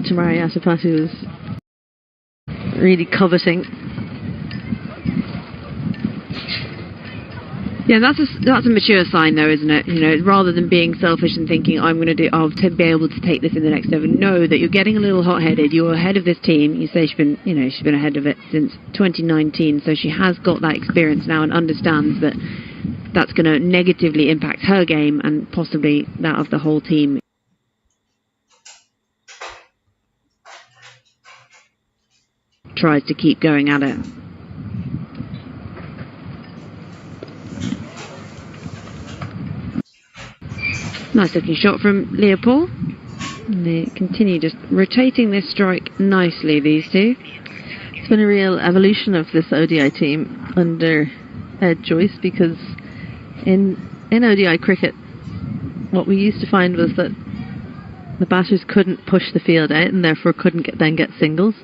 to Mariattapati was really coveting. Yeah, that's a mature sign, though, isn't it? You know, rather than being selfish and thinking I'll be able to take this in the next over. Know that you're getting a little hot-headed. You're ahead of this team. You say she's been ahead of it since 2019, so she has got that experience now and understands that that's going to negatively impact her game and possibly that of the whole team. Tries to keep going at it. Nice looking shot from Leopold. And they continue just rotating this strike nicely, these two. It's been a real evolution of this ODI team under Ed Joyce, because in ODI cricket, what we used to find was that the batters couldn't push the field out and therefore couldn't get singles.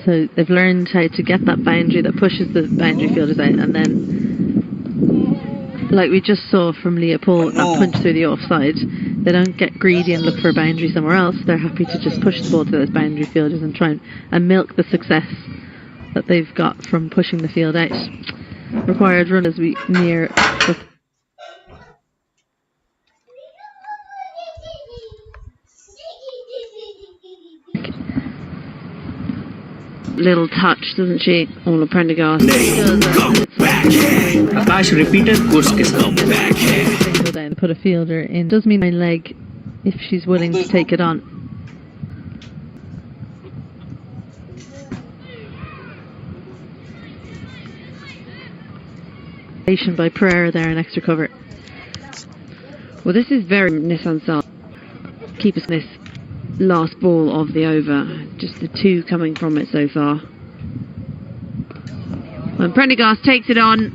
So they've learned how to get that boundary that pushes the boundary fielders out, and then, like we just saw from Leopold, that punch through the offside, they don't get greedy and look for a boundary somewhere else. They're happy to just push the ball to those boundary fielders and try and milk the success that they've got from pushing the field out. Required run as we near the little touch, doesn't she? Ola Prendergast. Akash repeated course kiska single down, put a fielder in. Does mean my leg if she's willing to take it on. By Pereira there, an extra cover. Well, this is very Nissan Sal. Keep us this last ball of the over. Just the two coming from it so far. And Prendergast takes it on.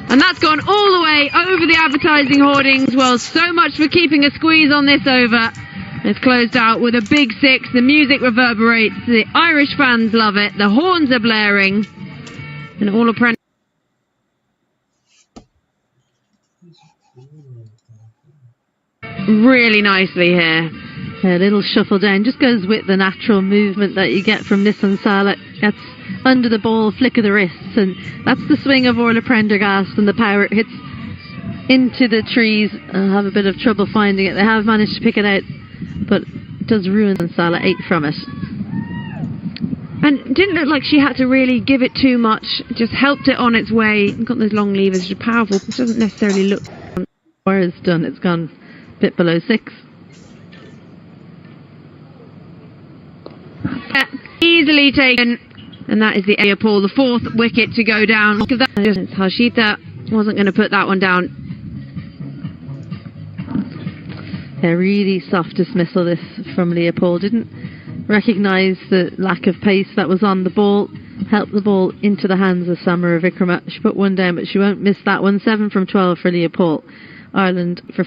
And that's gone all the way over the advertising hoardings. Well, so much for keeping a squeeze on this over. It's closed out with a big six. The music reverberates. The Irish fans love it. The horns are blaring. And Ola Prendergast really nicely here. A little shuffle down, just goes with the natural movement that you get from Nissan Sala. That's under the ball, flick of the wrists, and that's the swing of Orla Prendergast, and the power it hits into the trees. I'll have a bit of trouble finding it. They have managed to pick it out, but it does ruin Sala 8 from it. And didn't look like she had to really give it too much, just helped it on its way. Got those long levers, which are powerful. It doesn't necessarily look. Where it's done, it's gone a bit below 6. Easily taken, and that is the Leopold, the 4th wicket to go down. Look at that. Harshita wasn't going to put that one down. A really soft dismissal this from Leopold. Didn't recognise the lack of pace that was on the ball. Helped the ball into the hands of Samara Vikrama. She put one down, but she won't miss that one. 7 from 12 for Leopold. Ireland for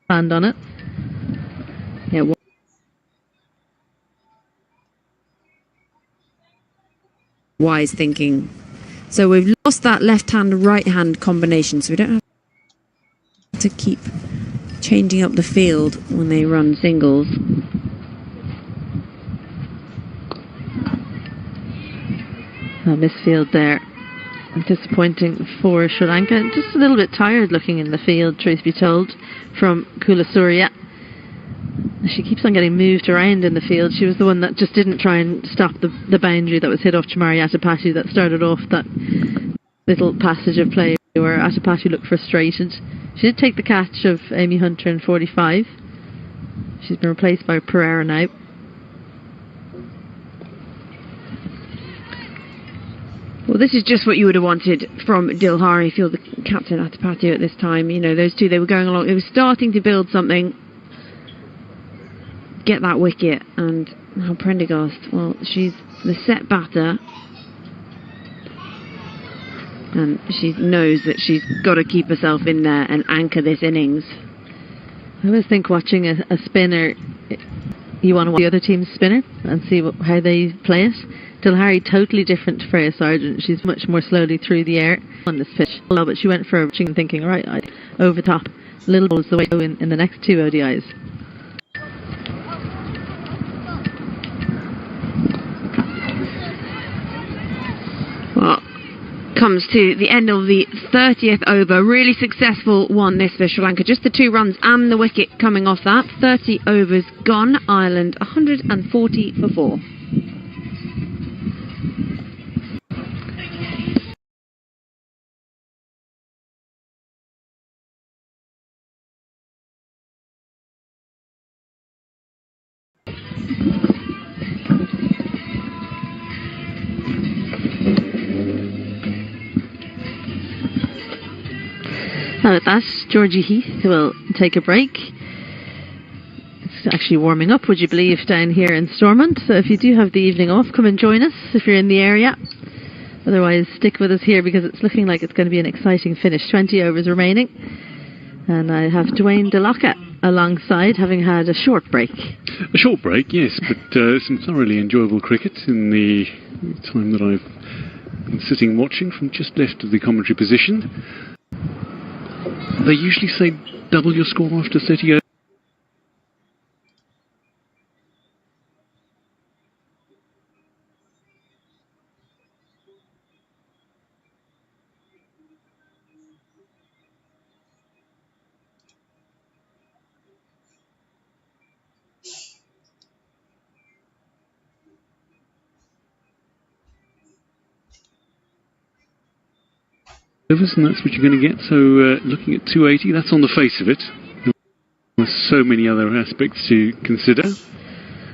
Land on it. Yeah. Wise thinking. So we've lost that left-hand, right-hand combination, so we don't have to keep changing up the field when they run singles. A misfield there. Disappointing for Sri Lanka. Just a little bit tired looking in the field, truth be told, from Kulasurya. She keeps on getting moved around in the field. She was the one that just didn't try and stop the boundary that was hit off Chamari Atapattu that started off that little passage of play where Atapattu looked frustrated. She did take the catch of Amy Hunter in 45. She's been replaced by Pereira now. Well, this is just what you would have wanted from Dilhari Field, the captain Atapattu at this time. You know, those two, they were going along. They were starting to build something. Get that wicket. And now Prendergast, well, she's the set batter. And she knows that she's got to keep herself in there and anchor this innings. I always think watching a spinner, you want to watch the other team's spinner and see how they play it. Dilhari, totally different to Freya Sargent. She's much more slowly through the air on this pitch. But she went for a thinking, right, over the top. Little balls the way to go in the next two ODIs. Well, comes to the end of the 30th over. Really successful one this for Sri Lanka. Just the 2 runs and the wicket coming off that. 30 overs gone. Ireland 140 for 4. Now with that, Georgie Heath will take a break. It's actually warming up, would you believe, down here in Stormont. So if you do have the evening off, come and join us if you're in the area. Otherwise, stick with us here because it's looking like it's going to be an exciting finish. 20 overs remaining. And I have Dwayne DeLocca alongside, having had a short break. A short break, yes, but some thoroughly enjoyable cricket in the time that I've been sitting watching from just left of the commentary position. They usually say double your score after 30 overs. And that's what you're going to get. So looking at 280, that's on the face of it. There's so many other aspects to consider.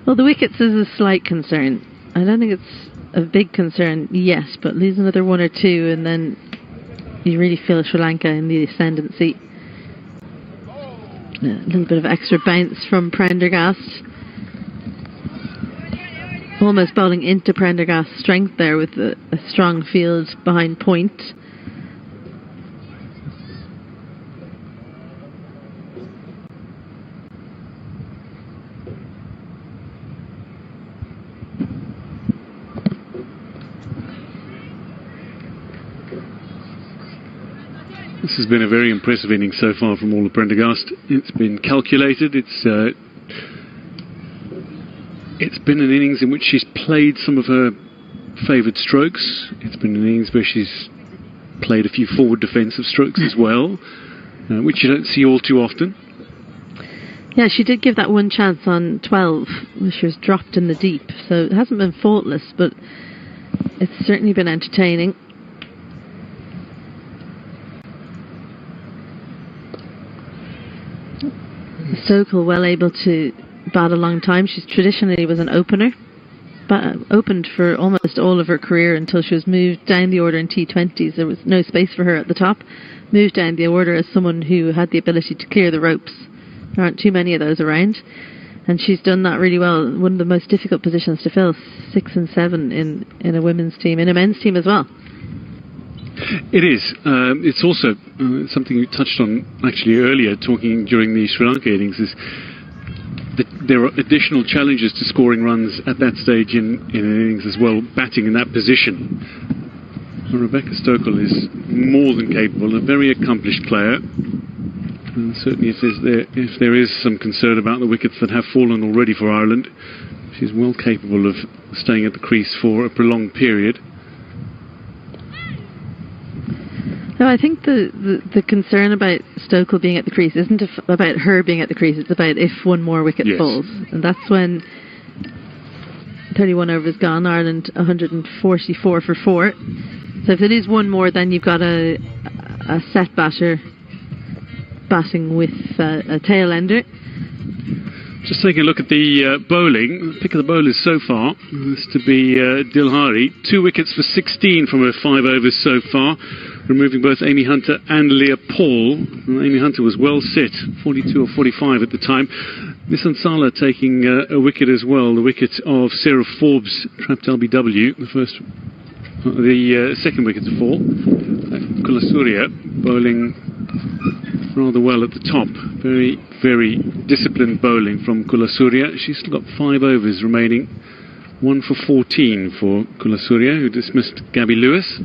Well, the wickets is a slight concern. I don't think it's a big concern yet, but lose another 1 or 2 and then you really feel Sri Lanka in the ascendancy. A little bit of extra bounce from Prendergast. Almost bowling into Prendergast's strength there with a strong field behind point. This has been a very impressive innings so far from all of Prendergast. It's been calculated. It's been an innings in which she's played some of her favoured strokes. It's been an innings where she's played a few forward defensive strokes as well, which you don't see all too often. Yeah, she did give that one chance on 12, where she was dropped in the deep. So it hasn't been faultless, but it's certainly been entertaining. Sokol well able to bat a long time. She traditionally was an opener, but opened for almost all of her career until she was moved down the order in T20s. There was no space for her at the top. Moved down the order as someone who had the ability to clear the ropes. There aren't too many of those around, and she's done that really well. One of the most difficult positions to fill, 6 and 7 in a women's team, in a men's team as well. It is. It's also something you touched on actually earlier, talking during the Sri Lanka innings, is that there are additional challenges to scoring runs at that stage in an innings as well, batting in that position. Rebecca Sokol is more than capable, a very accomplished player. And certainly if there is some concern about the wickets that have fallen already for Ireland, she's well capable of staying at the crease for a prolonged period. No, I think the concern about Sokol being at the crease isn't about her being at the crease, it's about if one more wicket falls. And that's when 31 overs gone, Ireland 144 for 4. So if it is one more, then you've got a set batter batting with a tail ender. Just taking a look at the bowling. Pick of the bowlers so far is to be Dilhari. 2 wickets for 16 from her 5 overs so far, removing both Amy Hunter and Leah Paul. And Amy Hunter was well set, 42 or 45 at the time. Nissan Sala taking a wicket as well, the wicket of Sarah Forbes, trapped LBW, the second wicket to fall. Kulasurya bowling rather well at the top. Very, very disciplined bowling from Kulasurya. She's still got 5 overs remaining. 1 for 14 for Kulasurya, who dismissed Gabby Lewis.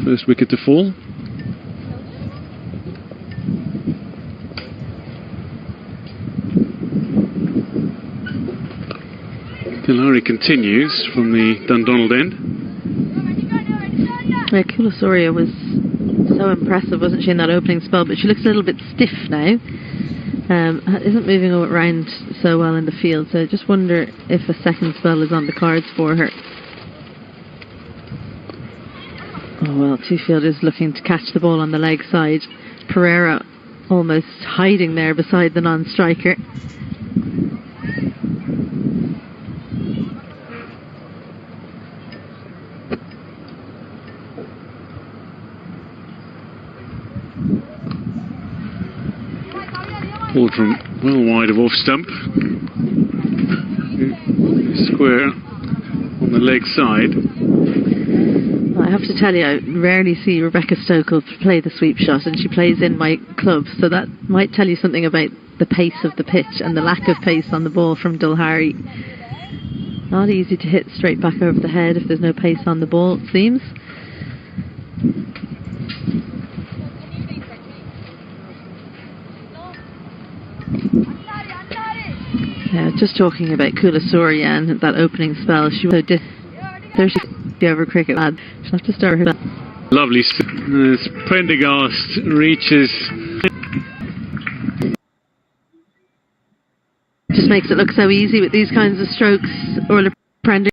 First wicket to fall. Dilhari continues from the Dundonald end. Yeah, Kulasurya was so impressive, wasn't she, in that opening spell? But she looks a little bit stiff now. Isn't moving around so well in the field. So I just wonder if a second spell is on the cards for her. Oh well, 2 fielders looking to catch the ball on the leg side. Pereira almost hiding there beside the non-striker. Ball from well wide of off stump. Square on the leg side. I have to tell you, I rarely see Rebecca Sokol play the sweep shot, and she plays in my club, so that might tell you something about the pace of the pitch and the lack of pace on the ball from Dilhari. Not easy to hit straight back over the head if there's no pace on the ball, it seems. Yeah, just talking about Kulasurya and that opening spell, she was so 30 over cricket lad. She'll have to start her. Lovely. As Prendergast reaches. Just makes it look so easy with these kinds of strokes. Orla Prendergast.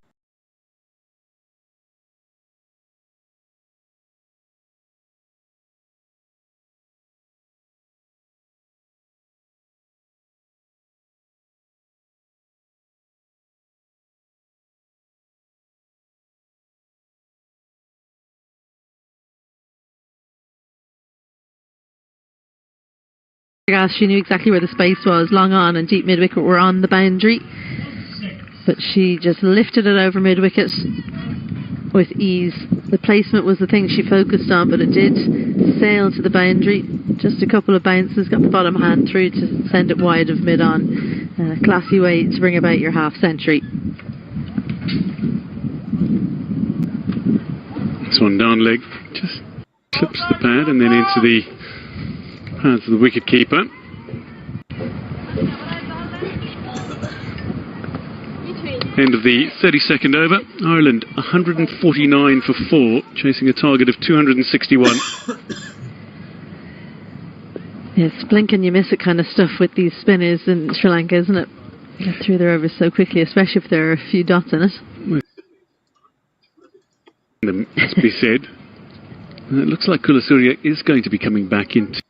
She knew exactly where the space was. Long on and deep mid-wicket were on the boundary, but she just lifted it over mid-wicket with ease. The placement was the thing she focused on, but it did sail to the boundary. Just a couple of bounces, got the bottom hand through to send it wide of mid-on. Classy way to bring about your half-century. This one down leg just clips the pad and then into the pads of the wicket keeper. End of the 32nd over. Ireland 149 for 4, chasing a target of 261. Yes, blink and you miss it kind of stuff with these spinners in Sri Lanka, isn't it? Get through their overs so quickly, especially if there are a few dots in it. As be said, it looks like Kulasurya is going to be coming back into.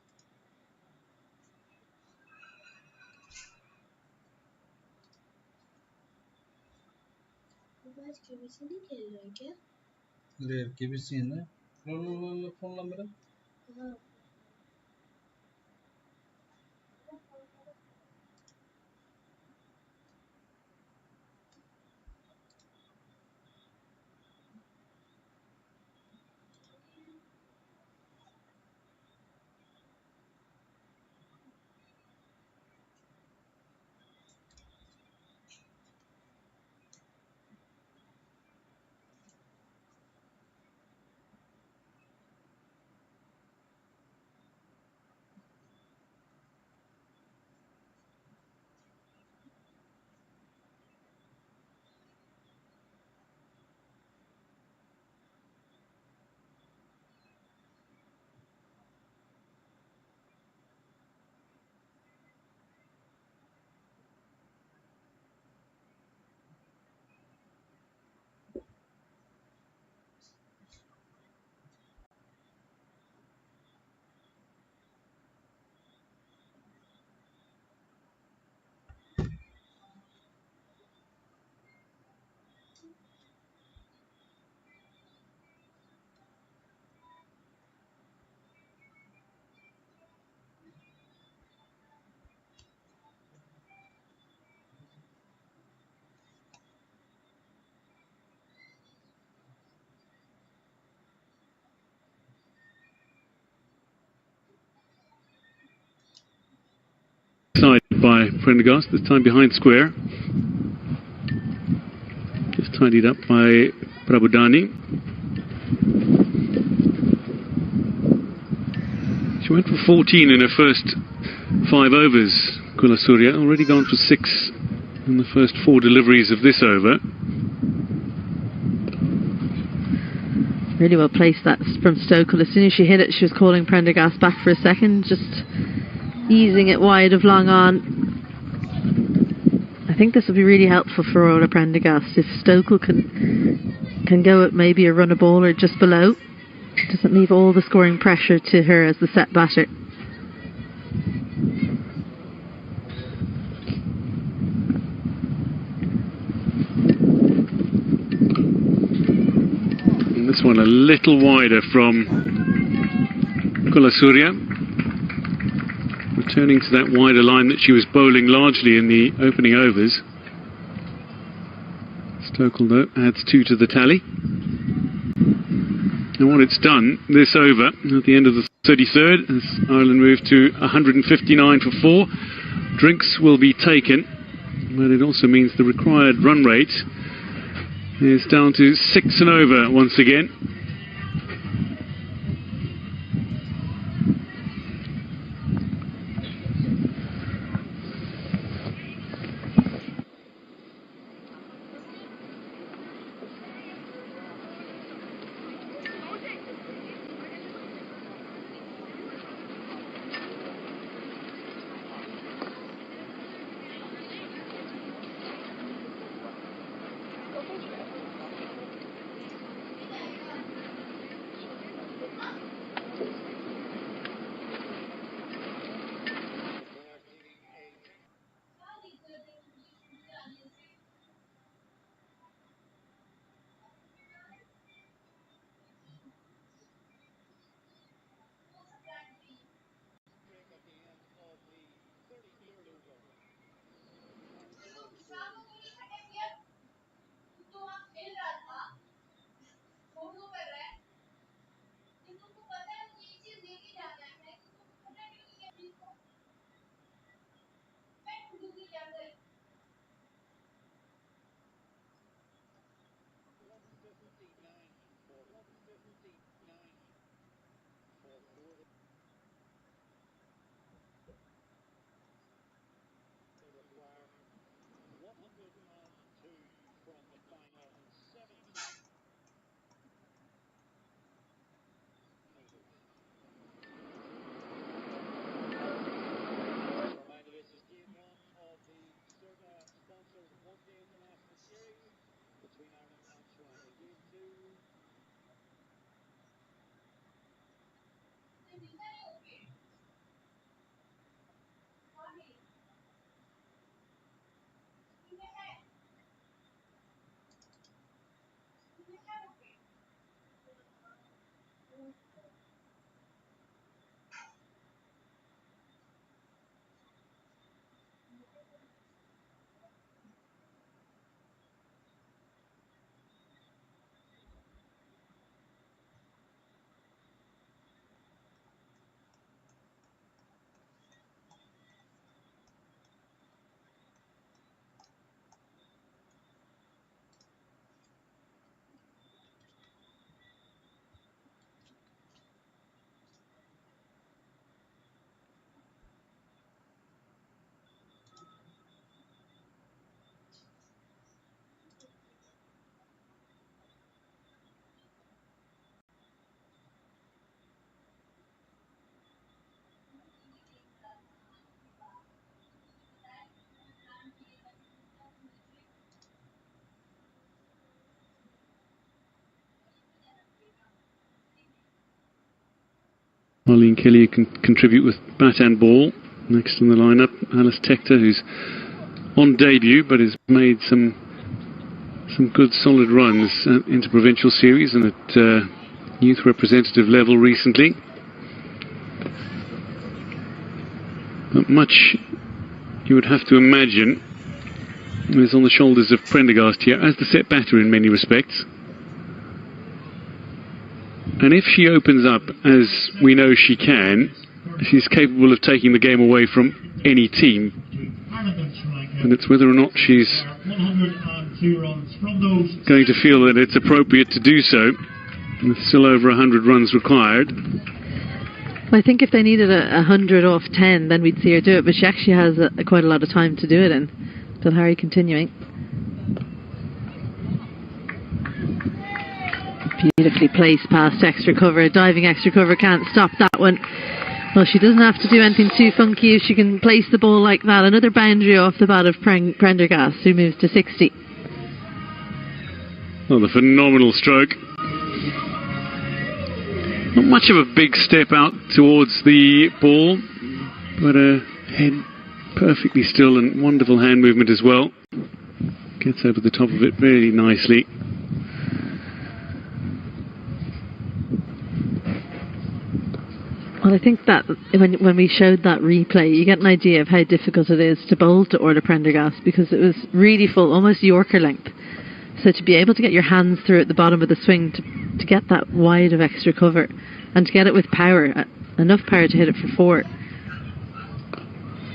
Side by Prendergast, this time behind square. Just tidied up by Prabodani. She went for 14 in her first 5 overs, Kulasurya. Already gone for 6 in the first 4 deliveries of this over. Really well placed that from Stokel. As soon as she hit it, she was calling Prendergast back for a second, just easing it wide of long on. I think this will be really helpful for Orla Prendergast if Stokel can go at maybe a run a ball or just below. Doesn't leave all the scoring pressure to her as the set batter. And this one a little wider from Kulasurya. Returning to that wider line that she was bowling largely in the opening overs. Stokel, though, adds 2 to the tally. And what it's done this over at the end of the 33rd, as Ireland move to 159 for 4. Drinks will be taken, but it also means the required run rate is down to 6 and over once again. Marlene Kelly can contribute with bat and ball. Next in the lineup, Alice Tector, who's on debut but has made some good solid runs into provincial series and at youth representative level recently. But much, you would have to imagine, is on the shoulders of Prendergast here as the set batter in many respects. And if she opens up, as we know she can, she's capable of taking the game away from any team. And it's whether or not she's going to feel that it's appropriate to do so. With still over 100 runs required. Well, I think if they needed 100 off 10, then we'd see her do it. But she actually has quite a lot of time to do it in. Dilhari continuing. Beautifully placed past extra cover. Diving extra cover can't stop that one. Well, she doesn't have to do anything too funky if she can place the ball like that. Another boundary off the bat of Prendergast, who moves to 60. Well, a phenomenal stroke. Not much of a big step out towards the ball, but her head perfectly still and wonderful hand movement as well. Gets over the top of it very nicely. Well, I think that when we showed that replay, you get an idea of how difficult it is to bowl to Orla Prendergast, because it was really full, almost Yorker length. So to be able to get your hands through at the bottom of the swing to get that wide of extra cover and to get it with power, enough power to hit it for 4.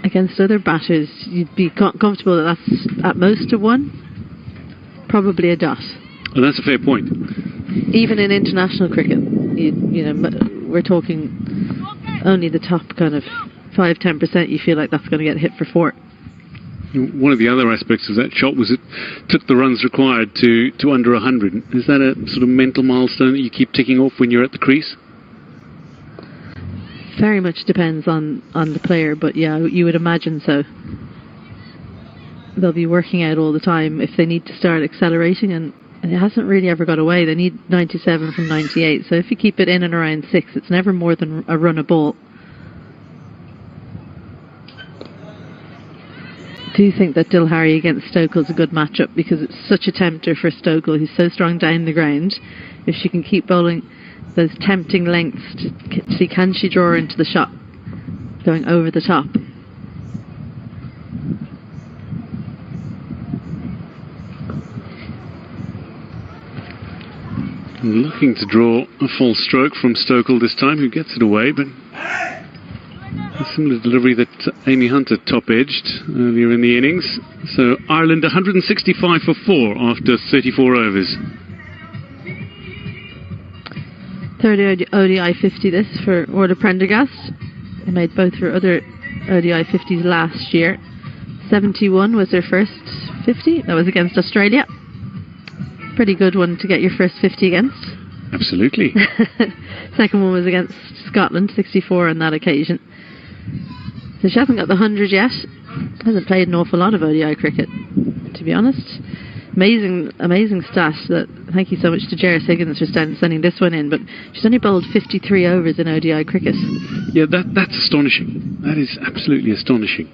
Against other batters, you'd be comfortable that that's at most a 1, probably a dot. Well, that's a fair point. Even in international cricket, you know, we're talking only the top kind of 5-10%. You feel like that's going to get hit for 4. One of the other aspects of that shot was it took the runs required to under 100. Is that a sort of mental milestone that you keep ticking off when you're at the crease? Very much depends on the player, but yeah, you would imagine so. They'll be working out all the time if they need to start accelerating, and it hasn't really ever got away. They need 97 from 98, so if you keep it in and around 6, it's never more than a run a ball. Do you think that Dilhari against Stokel is a good matchup, because it's such a tempter for Stokel, who's so strong down the ground? If she can keep bowling those tempting lengths to see, can she draw her into the shot going over the top? Looking to draw a full stroke from Stokel this time, who gets it away, but a similar delivery that Amy Hunter top-edged earlier in the innings. So Ireland 165 for 4 after 34 overs. Third ODI 50 this for Orla Prendergast. They made both her other ODI 50s last year. 71 was her first 50. That was against Australia. Pretty good one to get your first 50 against. Absolutely. Second one was against Scotland, 64 on that occasion. So she hasn't got the 100 yet. Hasn't played an awful lot of ODI cricket, to be honest. Amazing stat. Thank you so much to Jairus Higgins for sending this one in, but she's only bowled 53 overs in ODI cricket. Yeah, that's astonishing. That is absolutely astonishing.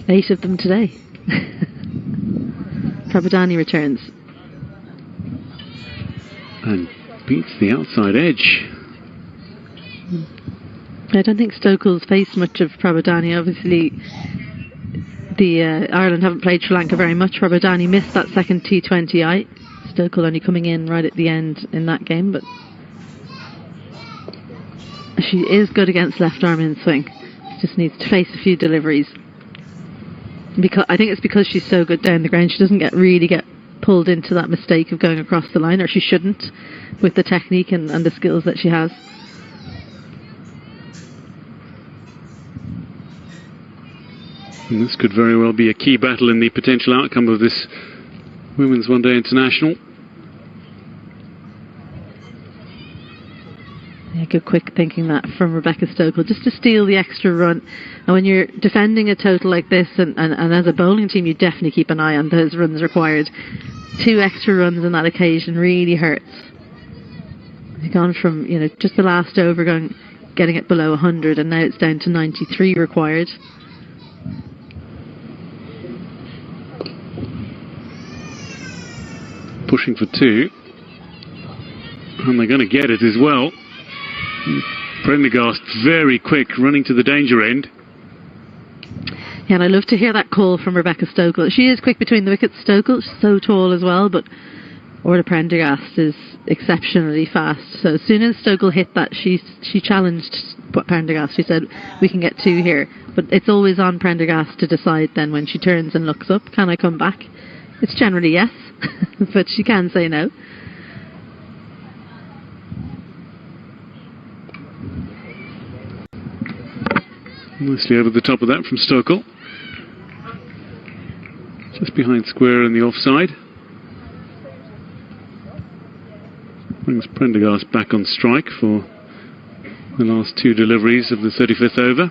8 of them today. Prabodani returns. And beats the outside edge. I don't think Stokel's faced much of Prabodani. Obviously, Ireland haven't played Sri Lanka very much. Prabodani missed that second T20I. Stokel only coming in right at the end in that game, but she is good against left arm in swing. She just needs to face a few deliveries. I think it's because she's so good down the ground. She doesn't really get pulled into that mistake of going across the line, or she shouldn't, with the technique and the skills that she has. And this could very well be a key battle in the potential outcome of this Women's One Day International. Yeah, good quick thinking that from Rebecca Stokel, just to steal the extra run. And when you're defending a total like this, and as a bowling team, you definitely keep an eye on those runs required. 2 extra runs on that occasion really hurts. You've gone from, just the last over getting it below 100, and now it's down to 93 required. Pushing for 2, and they're going to get it as well. Prendergast very quick, running to the danger end. Yeah, and I love to hear that call from Rebecca Stokel. She is quick between the wickets, Stokel. She's so tall as well, but Orla Prendergast is exceptionally fast. So as soon as Stokel hit that, she challenged Prendergast. She said, we can get 2 here. But it's always on Prendergast to decide then when she turns and looks up, can I come back? It's generally yes, but she can say no. Nicely over the top of that from Stokel. Just behind square in the offside. Brings Prendergast back on strike for the last 2 deliveries of the 35th over.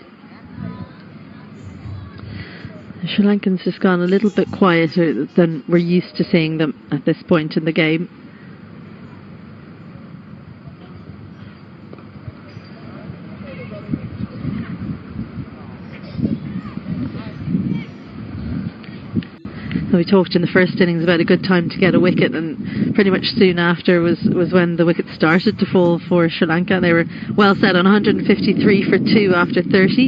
The Sri Lankans just gone a little bit quieter than we're used to seeing them at this point in the game. We talked in the first innings about a good time to get a wicket, and pretty much soon after was when the wickets started to fall for Sri Lanka. They were well set on 153 for 2 after 30,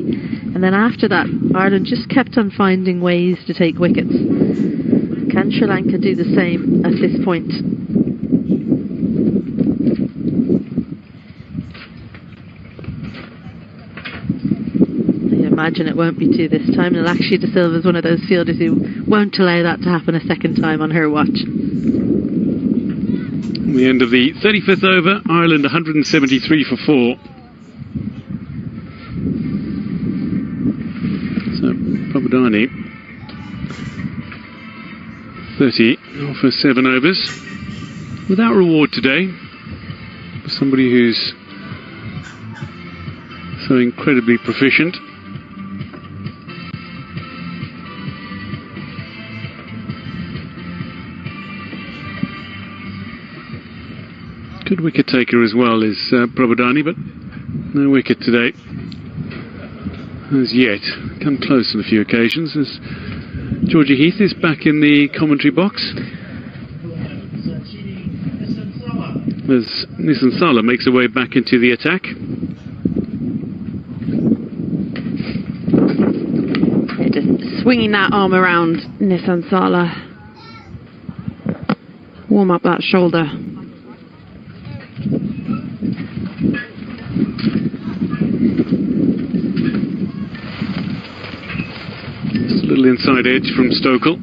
and then after that Ireland just kept on finding ways to take wickets. Can Sri Lanka do the same at this point? I imagine it won't be 2 this time, and Lakshya De Silva is one of those fielders who won't allow that to happen a second time on her watch. The end of the 35th over, Ireland 173 for 4. So Prabodani 30 for 7 overs, without reward today, for somebody who's so incredibly proficient. Good wicket taker as well is Prabodani, but no wicket today as yet. Come close on a few occasions as Georgie Heath is back in the commentary box as Nissan Sala makes her way back into the attack. Just swinging that arm around Nissan Sala. Warm up that shoulder. Just a little inside edge from Stokel.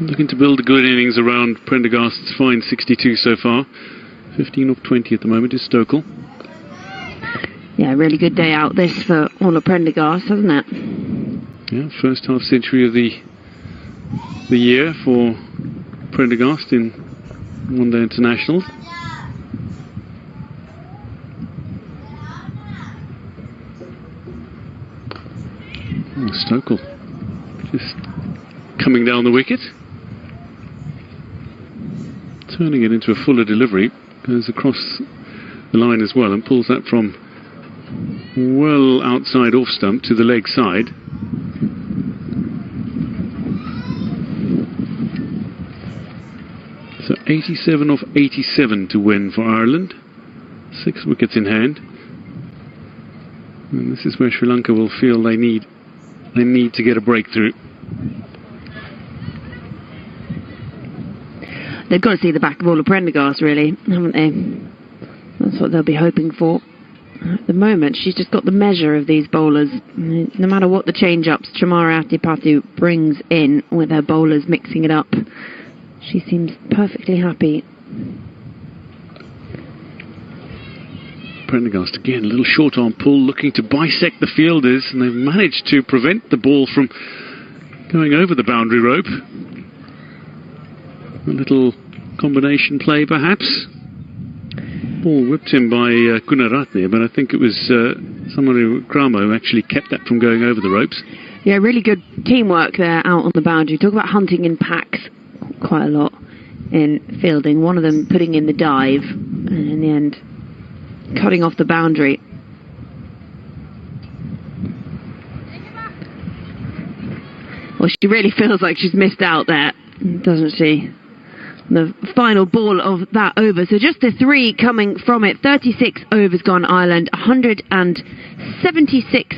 looking to build a good innings around Prendergast's fine 62 so far. 15 of 20 at the moment is Stokel. Yeah, really good day out this for Ola Prendergast, hasn't it? Yeah, first half century of the year for Prendergast in one-day internationals. Stokel just coming down the wicket, turning it into a fuller delivery, goes across the line as well and pulls that from well outside off stump to the leg side. So 87 off 87 to win for Ireland, 6 wickets in hand, and this is where Sri Lanka will feel they need to get a breakthrough. They've got to see the back of Ola Prendergast, really, haven't they? That's what they'll be hoping for. At the moment, she's just got the measure of these bowlers. No matter what the change-ups Chamara Atipattu brings in with her bowlers mixing it up, she seems perfectly happy. Prendergast again, a little short arm pull, looking to bisect the fielders, and they've managed to prevent the ball from going over the boundary rope. A little combination play, perhaps. Ball whipped in by Gunaratne, but I think it was Samaru Kramo who actually kept that from going over the ropes. Yeah, really good teamwork there out on the boundary. Talk about hunting in packs quite a lot in fielding. One of them putting in the dive, and in the end cutting off the boundary. Well, she really feels like she's missed out there, doesn't she? The final ball of that over. So just the 3 coming from it. 36 overs gone Ireland, 176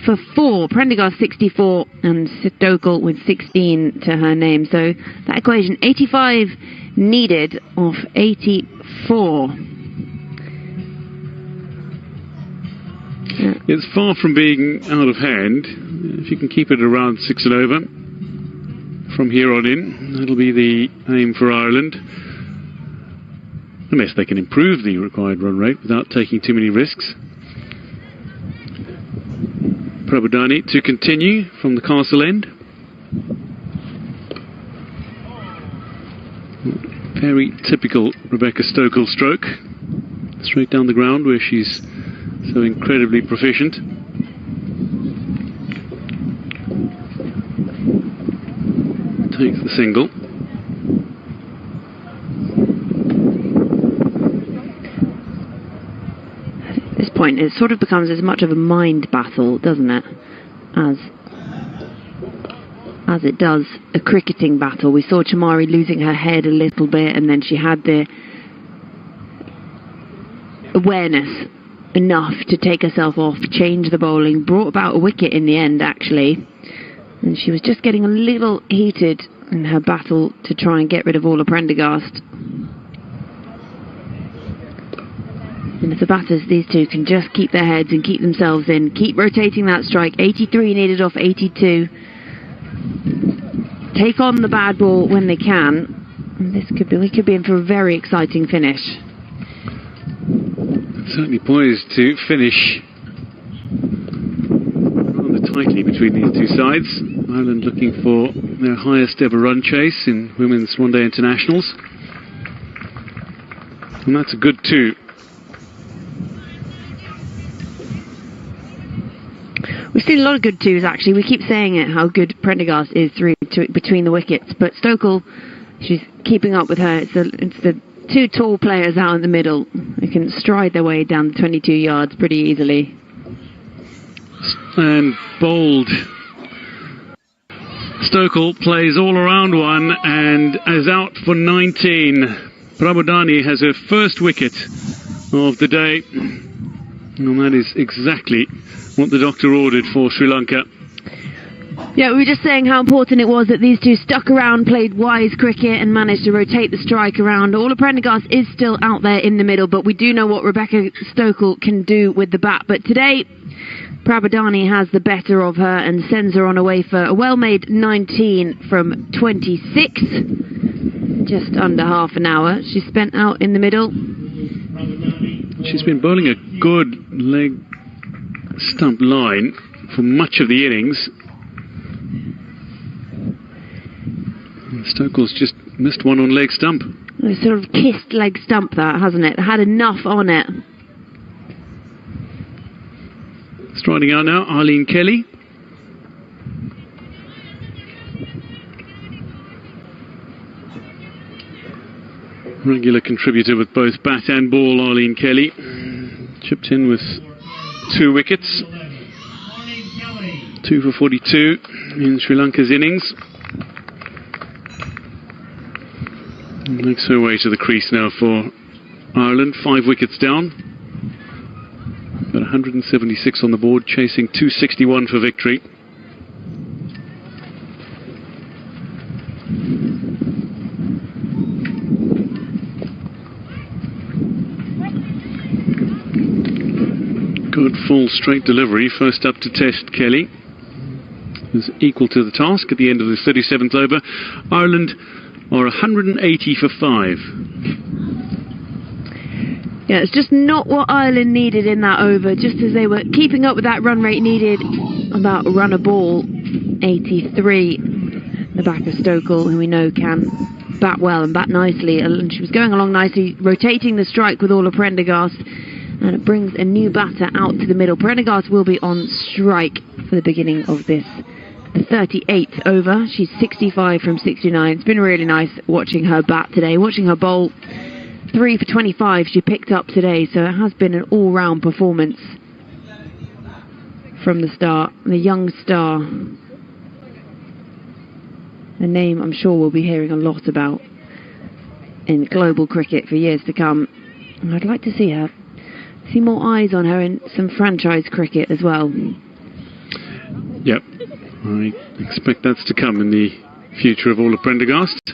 for 4. Prendergast 64 and Stokel with 16 to her name. So that equation, 85 needed off 84. Yeah. It's far from being out of hand. If you can keep it around 6 and over from here on in, that'll be the aim for Ireland, unless they can improve the required run rate without taking too many risks. Prabodani to continue from the castle end. Very typical Rebecca Stokel stroke, straight down the ground where she's so incredibly proficient. Takes the single. At this point, it sort of becomes as much of a mind battle, doesn't it, as it does a cricketing battle. We saw Chamari losing her head a little bit, and then she had the awareness enough to take herself off, change the bowling, brought about a wicket in the end, actually. And she was just getting a little heated in her battle to try and get rid of Ola Prendergast. And if the batters, these two, can just keep their heads and keep themselves in, keep rotating that strike. 83 needed off 82. Take on the bad ball when they can. And we could be in for a very exciting finish. Certainly poised to finish rather tightly between these two sides. Ireland looking for their highest ever run chase in women's one-day internationals. And that's a good 2. We've seen a lot of good 2s, actually. We keep saying it, how good Prendergast is between the wickets. But Stokel, she's keeping up with her. It's the 2 tall players out in the middle. They can stride their way down the 22 yards pretty easily. And bowled. Stokel plays all around one and is out for 19. Prabodani has her first wicket of the day. And that is exactly what the doctor ordered for Sri Lanka. Yeah, we were just saying how important it was that these two stuck around, played wise cricket and managed to rotate the strike around. Ola Prendergast is still out there in the middle, but we do know what Rebecca Stokel can do with the bat. But today, Prabodani has the better of her and sends her on her way for a well-made 19 from 26. Just under half an hour she's spent out in the middle. She's been bowling a good leg stump line for much of the innings. Stokel's just missed one on leg stump. A sort of kissed leg stump, that, hasn't it? Had enough on it. Striding out now, Arlene Kelly. Regular contributor with both bat and ball, Arlene Kelly. Chipped in with 2 wickets. 2 for 42 in Sri Lanka's innings. Makes her way to the crease now for Ireland. 5 wickets down. Got 176 on the board, chasing 261 for victory. Good full straight delivery. First up to test Kelly. Is equal to the task at the end of the 37th over. Ireland are 180 for 5. Yeah, it's just not what Ireland needed in that over. Just as they were keeping up with that run rate needed, about a run a ball, 83. The back of Stokel, who we know can bat well and bat nicely. And she was going along nicely, rotating the strike with all of Prendergast. And it brings a new batter out to the middle. Prendergast will be on strike for the beginning of this, the 38th over. She's 65 from 69. It's been really nice watching her bat today, watching her bowl. 3 for 25 she picked up today, so it has been an all-round performance from the start. The young star, a name I'm sure we'll be hearing a lot about in global cricket for years to come. And I'd like to see more eyes on her in some franchise cricket as well. Yep, I expect that's to come in the future of all of Prendergast.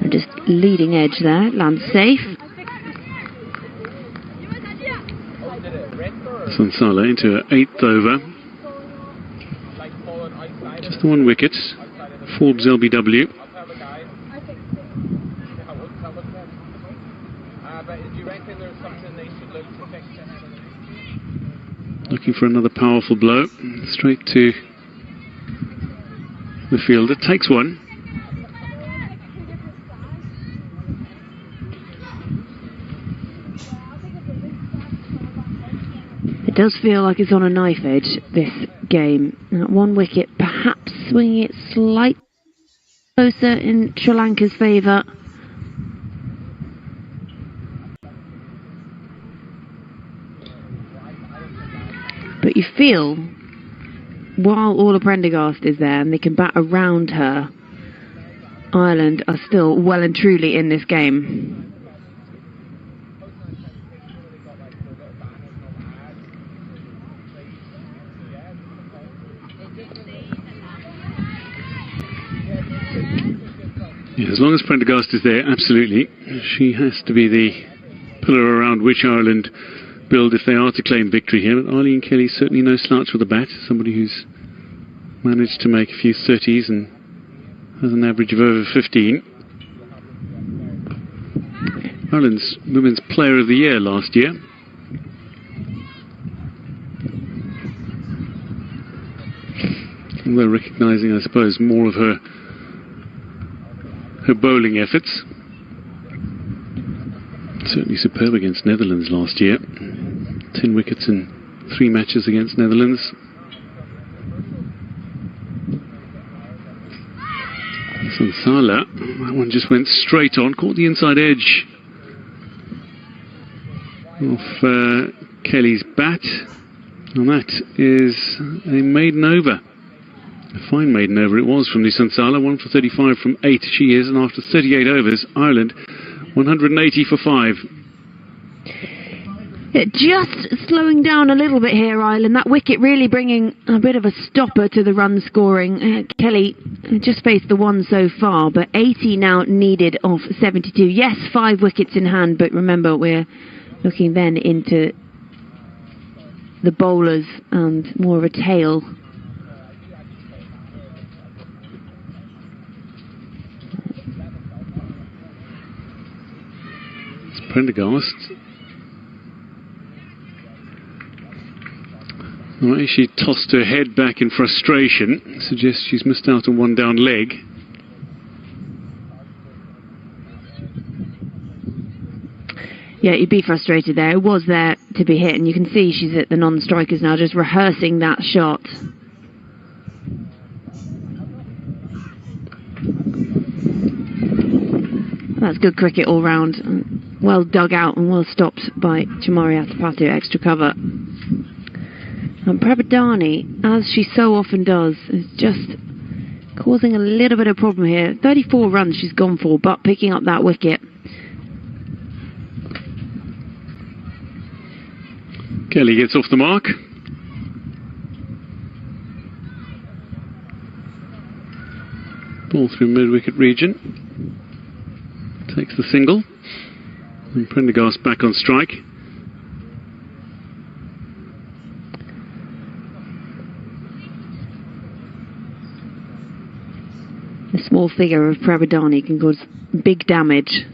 Just leading edge there, lands safe. Sansala into her 8th over. Just the 1 wicket. Forbes LBW. Looking for another powerful blow. Straight to the fielder. Takes one. It does feel like it's on a knife edge, this game. 1 wicket, perhaps swinging it slightly closer in Sri Lanka's favour. But you feel, while Orla Prendergast is there and they can bat around her, Ireland are still well and truly in this game. Yeah, as long as Prendergast is there, absolutely. She has to be the pillar around which Ireland build if they are to claim victory here. But Arlene Kelly certainly no slouch with the bat. Somebody who's managed to make a few 30s and has an average of over 15. Ireland's Women's Player of the Year last year. Although recognising, I suppose, more of her bowling efforts. Certainly superb against Netherlands last year. 10 wickets in 3 matches against Netherlands. Sansala, that one just went straight on, caught the inside edge of Kelly's bat, and that is a maiden over. A fine maiden over it was from the Sansala. 1 for 35 from 8 she is, and after 38 overs, Ireland 180 for 5. Just slowing down a little bit here, Ireland. That wicket really bringing a bit of a stopper to the run scoring. Kelly just faced the one so far, but 80 now needed off 72. Yes, 5 wickets in hand, but remember we're looking then into the bowlers and more of a tail. It's Prendergast. The way she tossed her head back in frustration suggests she's missed out on one down leg. Yeah, you'd be frustrated there. It was there to be hit, and you can see she's at the non-strikers now, just rehearsing that shot. That's good cricket all round. Well dug out and well stopped by Chamari Atapatu, extra cover. And Prabhadani, as she so often does, is just causing a little bit of problem here. 34 runs she's gone for, but picking up that wicket. Kelly gets off the mark. Ball through mid-wicket region. Takes the single. And Prendergast back on strike. The small figure of Prabhadani can cause big damage.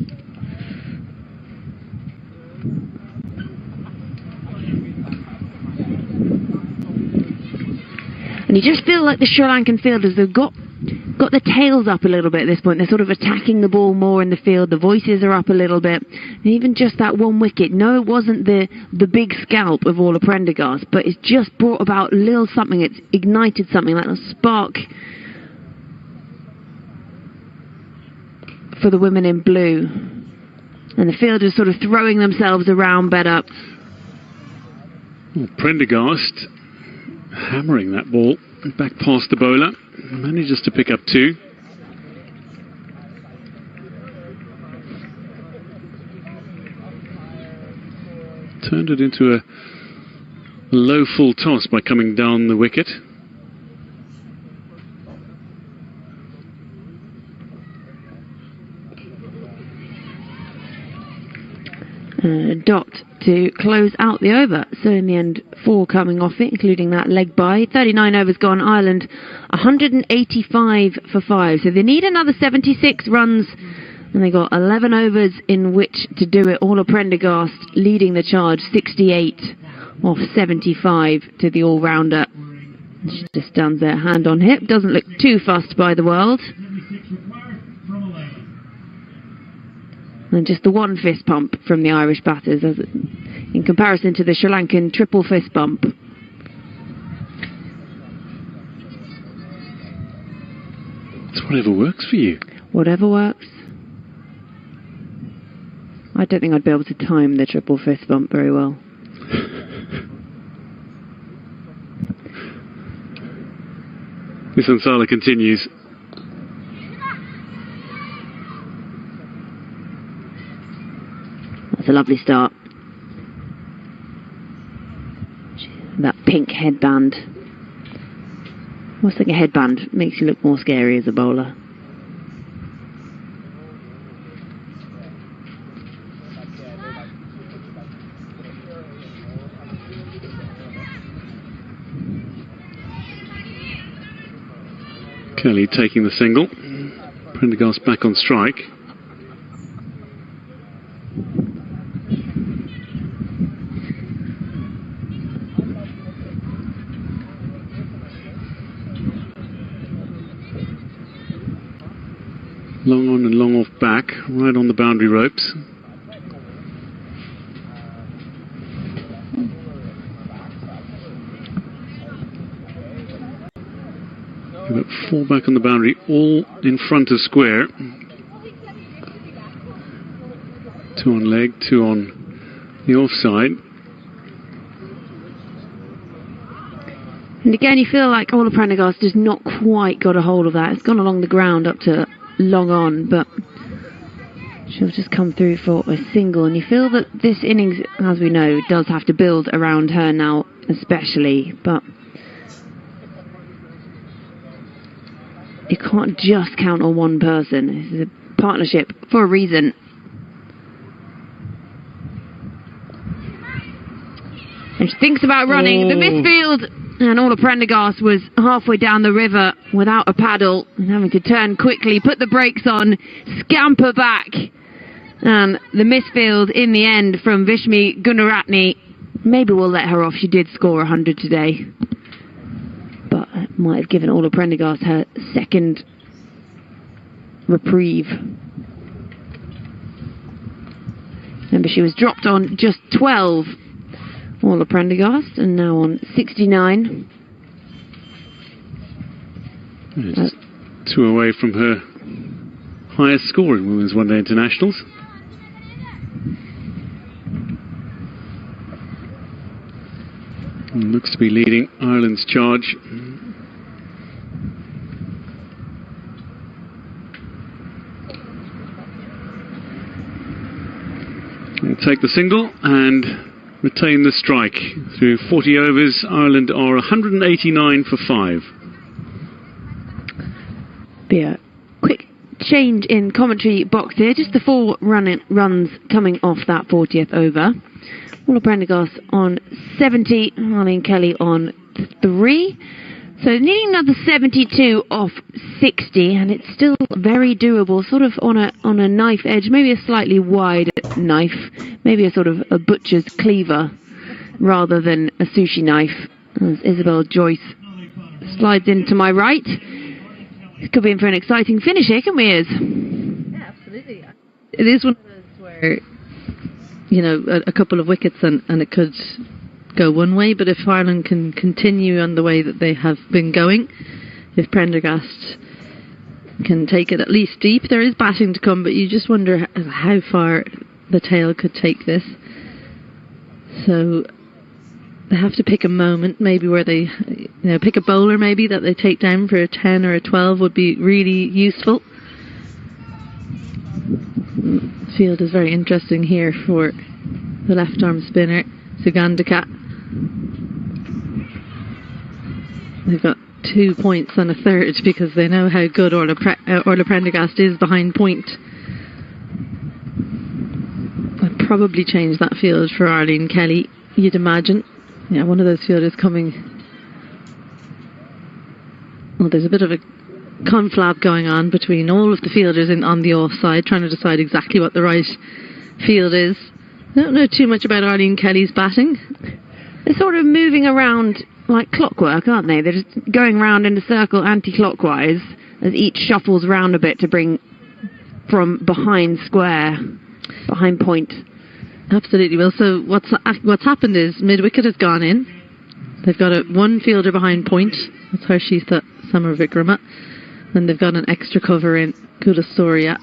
And you just feel like the Sri Lankan fielders have got the tails up a little bit at this point. They're sort of attacking the ball more in the field. The voices are up a little bit. And even just that one wicket, no, it wasn't the big scalp of all of Prendergast, but it's just brought about a little something. It's ignited something, like a spark for the women in blue. And the fielders sort of throwing themselves around better. Well, Prendergast hammering that ball back past the bowler. Manages to pick up 2. Turned it into a low full toss by coming down the wicket. Dot to close out the over. So in the end, 4 coming off it, including that leg by. 39 overs gone. Ireland 185 for 5. So they need another 76 runs, and they got 11 overs in which to do it. All of Prendergast leading the charge, 68 off 75 to the all-rounder. She just stands there, hand on hip, doesn't look too fussed by the world. And just the one fist pump from the Irish batters in comparison to the Sri Lankan triple fist bump. It's whatever works for you. Whatever works. I don't think I'd be able to time the triple fist bump very well. This Ansala continues. That's a lovely start. That pink headband. I was thinking a headband makes you look more scary as a bowler. Kelly taking the single. Prendergast back on strike. Long on and long off back, right on the boundary ropes. You've got 4 back on the boundary, all in front of square. 2 on leg, 2 on the offside. And again, you feel like Ola Prendergast has not quite got a hold of that. It's gone along the ground up to long on, but She'll just come through for a single, and you feel that this innings, as we know, does have to build around her now, especially, but you can't just count on one person. This is a partnership for a reason. And she thinks about running the misfield, and Ola Prendergast was halfway down the river without a paddle and having to turn quickly, put the brakes on, scamper back. And the misfield in the end from Vishmi Gunaratne. Maybe we'll let her off. She did score 100 today, but it might have given Ola Prendergast her second reprieve. Remember, she was dropped on just 12, Ola Prendergast, and now on 69. Just 2 away from her highest score in Women's One Day Internationals. And looks to be leading Ireland's charge. We'll take the single and retain the strike. Through 40 overs, Ireland are 189 for 5. Be a quick change in commentary box here. Just the 4 runs coming off that 40th over. Ola Prendergast on 70, Arlene Kelly on 3. So needing another 72 off 60, and it's still very doable, sort of on a knife edge, maybe a slightly wide knife, maybe a sort of a butcher's cleaver rather than a sushi knife. As Isabel Joyce slides into my right. This could be in for an exciting finish here, can we, Iz? Yeah, absolutely. It is one of those where, you know, a couple of wickets and it could go one way, but if Ireland can continue on the way that they have been going, if Prendergast can take it at least deep, there is batting to come, but you just wonder how far the tail could take this. So they have to pick a moment, maybe where they, you know, pick a bowler maybe that they take down for a 10 or a 12 would be really useful. The field is very interesting here for the left arm spinner Sugandika. They've got 2 points and a third because they know how good Orla Prendergast is behind point. I'd probably change that field for Arlene Kelly, you'd imagine. Yeah, one of those fielders coming. Well, there's a bit of a conflab going on between all of the fielders on the offside, trying to decide exactly what the right field is. I don't know too much about Arlene Kelly's batting. They're sort of moving around like clockwork, aren't they? They're just going round in a circle anti-clockwise as each shuffles round a bit to bring from behind square, behind point. Absolutely. Well, so what's happened is mid-wicket has gone in. They've got one fielder behind point. That's Harshita Samaravikrama. Then they've got an extra cover in Kulasoria.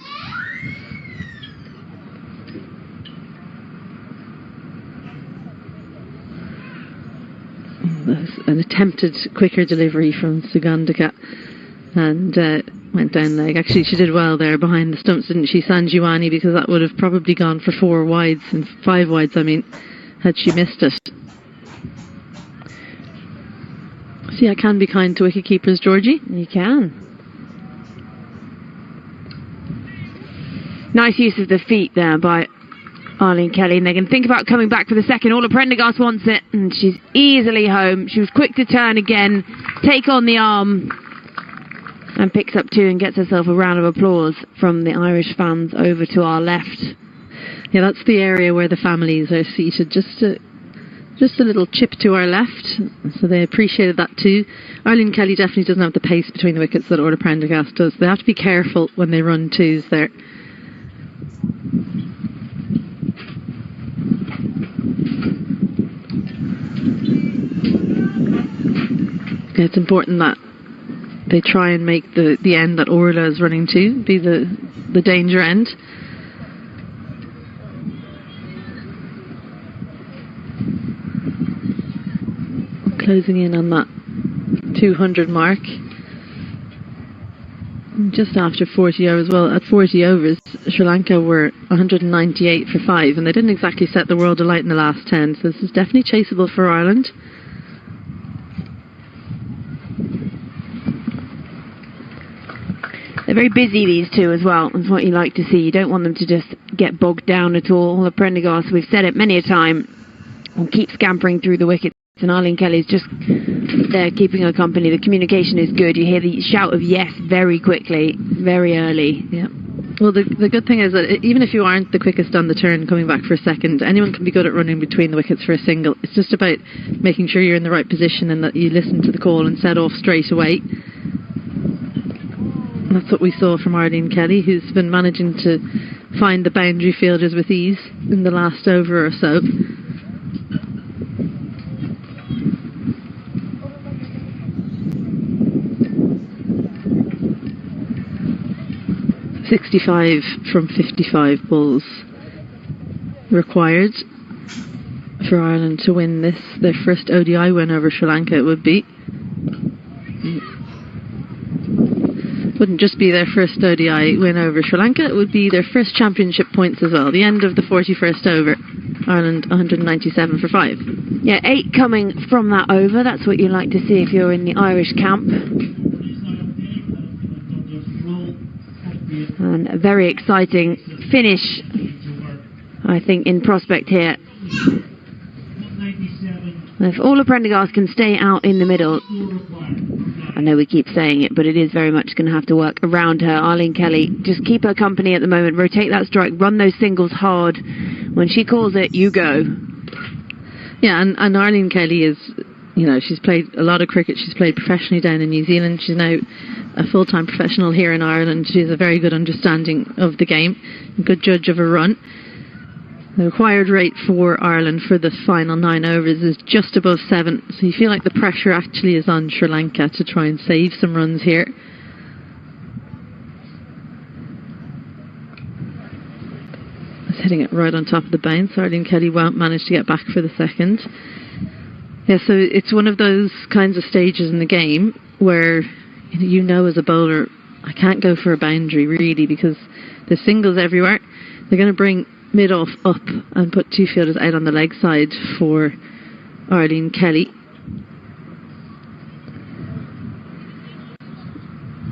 An attempted quicker delivery from Sugandika and went down leg. Actually, she did well there behind the stumps, didn't she, Sanjiwani, because that would have probably gone for 4 wides and 5 wides, I mean, had she missed it. See, I can be kind to wicket keepers, Georgie. You can. Nice use of the feet there by Arlene Kelly, and they can think about coming back for the second. Ola Prendergast wants it, and she's easily home. She was quick to turn again, take on the arm, and picks up 2 and gets herself a round of applause from the Irish fans over to our left. Yeah, that's the area where the families are seated, just a little chip to our left, so they appreciated that too. Arlene Kelly definitely doesn't have the pace between the wickets that Ola Prendergast does. They have to be careful when they run 2s there. It's important that they try and make the end that Orla is running to be the danger end. Closing in on that 200 mark. Just after 40 overs. Well, at 40 overs, Sri Lanka were 198 for 5, and they didn't exactly set the world alight in the last 10, so this is definitely chaseable for Ireland. They're very busy, these two, as well. That's what you like to see. You don't want them to just get bogged down at all. The Prendergast, we've said it many a time, will keep scampering through the wickets, and Arlene Kelly's just there keeping her company. The communication is good. You hear the shout of yes very quickly, very early. Yeah. Well, the good thing is that even if you aren't the quickest on the turn coming back for a second, anyone can be good at running between the wickets for a single. It's just about making sure you're in the right position and that you listen to the call and set off straight away. That's what we saw from Arlene Kelly, who's been managing to find the boundary fielders with ease in the last over or so. 65 from 55 balls required for Ireland to win this. Their first ODI win over Sri Lanka it would be. Wouldn't just be their first ODI win over Sri Lanka, it would be their first championship points as well. The end of the 41st over, Ireland 197 for 5. Yeah, 8 coming from that over. That's what you like to see if you're in the Irish camp. And a very exciting finish, I think, in prospect here. If all the Prendergast can stay out in the middle, I know we keep saying it, but it is very much going to have to work around her. Arlene Kelly, just keep her company at the moment, rotate that strike, run those singles hard. When she calls it, you go. Yeah, and Arlene Kelly is, you know, she's played a lot of cricket. She's played professionally down in New Zealand. She's now a full-time professional here in Ireland. She has a very good understanding of the game, a good judge of a run. The required rate for Ireland for the final 9 overs is just above 7, so you feel like the pressure actually is on Sri Lanka to try and save some runs here. It's hitting it right on top of the bounce. Arlene Kelly won't manage to get back for the second. Yeah, so it's one of those kinds of stages in the game where you know as a bowler, I can't go for a boundary really because there's singles everywhere. They're going to bring mid-off up and put 2 fielders out on the leg side for Arlene Kelly.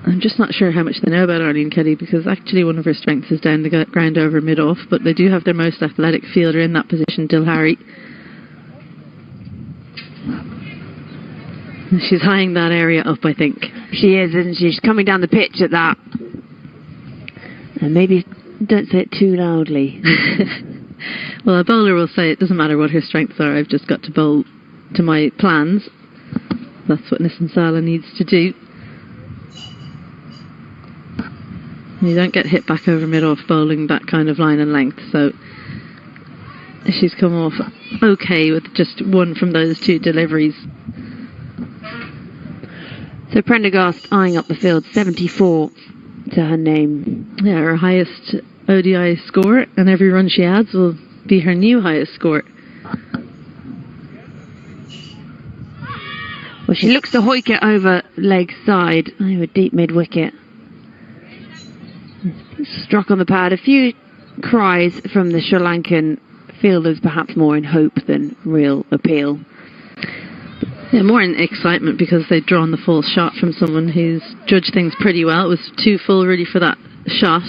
I'm just not sure how much they know about Arlene Kelly because actually one of her strengths is down the ground over mid-off, but they do have their most athletic fielder in that position, Dilhari. She's eyeing that area up, I think. She is, isn't she? She's coming down the pitch at that. And maybe don't say it too loudly. Well, a bowler will say it doesn't matter what her strengths are, I've just got to bowl to my plans. That's what Nissan Sala needs to do. You don't get hit back over mid-off bowling that kind of line and length, so she's come off okay with just one from those 2 deliveries. So Prendergast eyeing up the field, 74 to her name. Yeah, her highest ODI score, and every run she adds will be her new highest score. Well, she looks to hoik it over leg side, over deep mid-wicket. Struck on the pad. A few cries from the Sri Lankan fielders, perhaps more in hope than real appeal. Yeah, more in excitement because they'd drawn the full shot from someone who's judged things pretty well. It was too full really for that shot.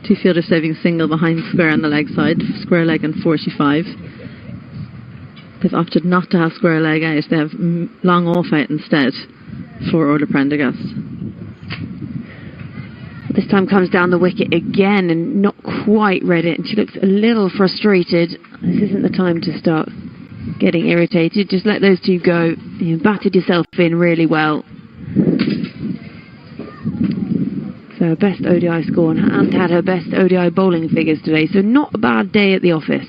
2 fielders saving single behind square on the leg side, square leg and 45. They've opted not to have square leg out. They have long off out instead for Orla Prendergast. This time comes down the wicket again and not quite read it, and she looks a little frustrated. This isn't the time to start getting irritated. Just let those 2 go. You batted yourself in really well. So her best ODI score, and had her best ODI bowling figures today, so not a bad day at the office.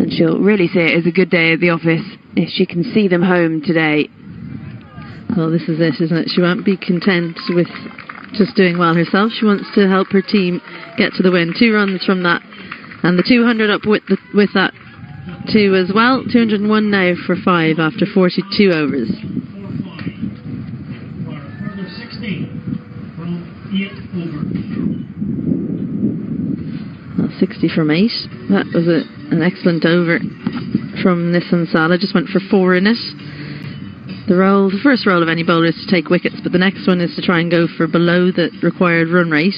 And she'll really see it as a good day at the office if she can see them home today. Well, this is it, isn't it? She won't be content with just doing well herself. She wants to help her team get to the win. 2 runs from that, and the 200 up with that 2 as well. 201 now for 5 after 42 overs. 60 from 8. That was an excellent over from Nissan Sala. Just went for 4 in it. The first role of any bowler is to take wickets, but the next one is to try and go for below the required run rate.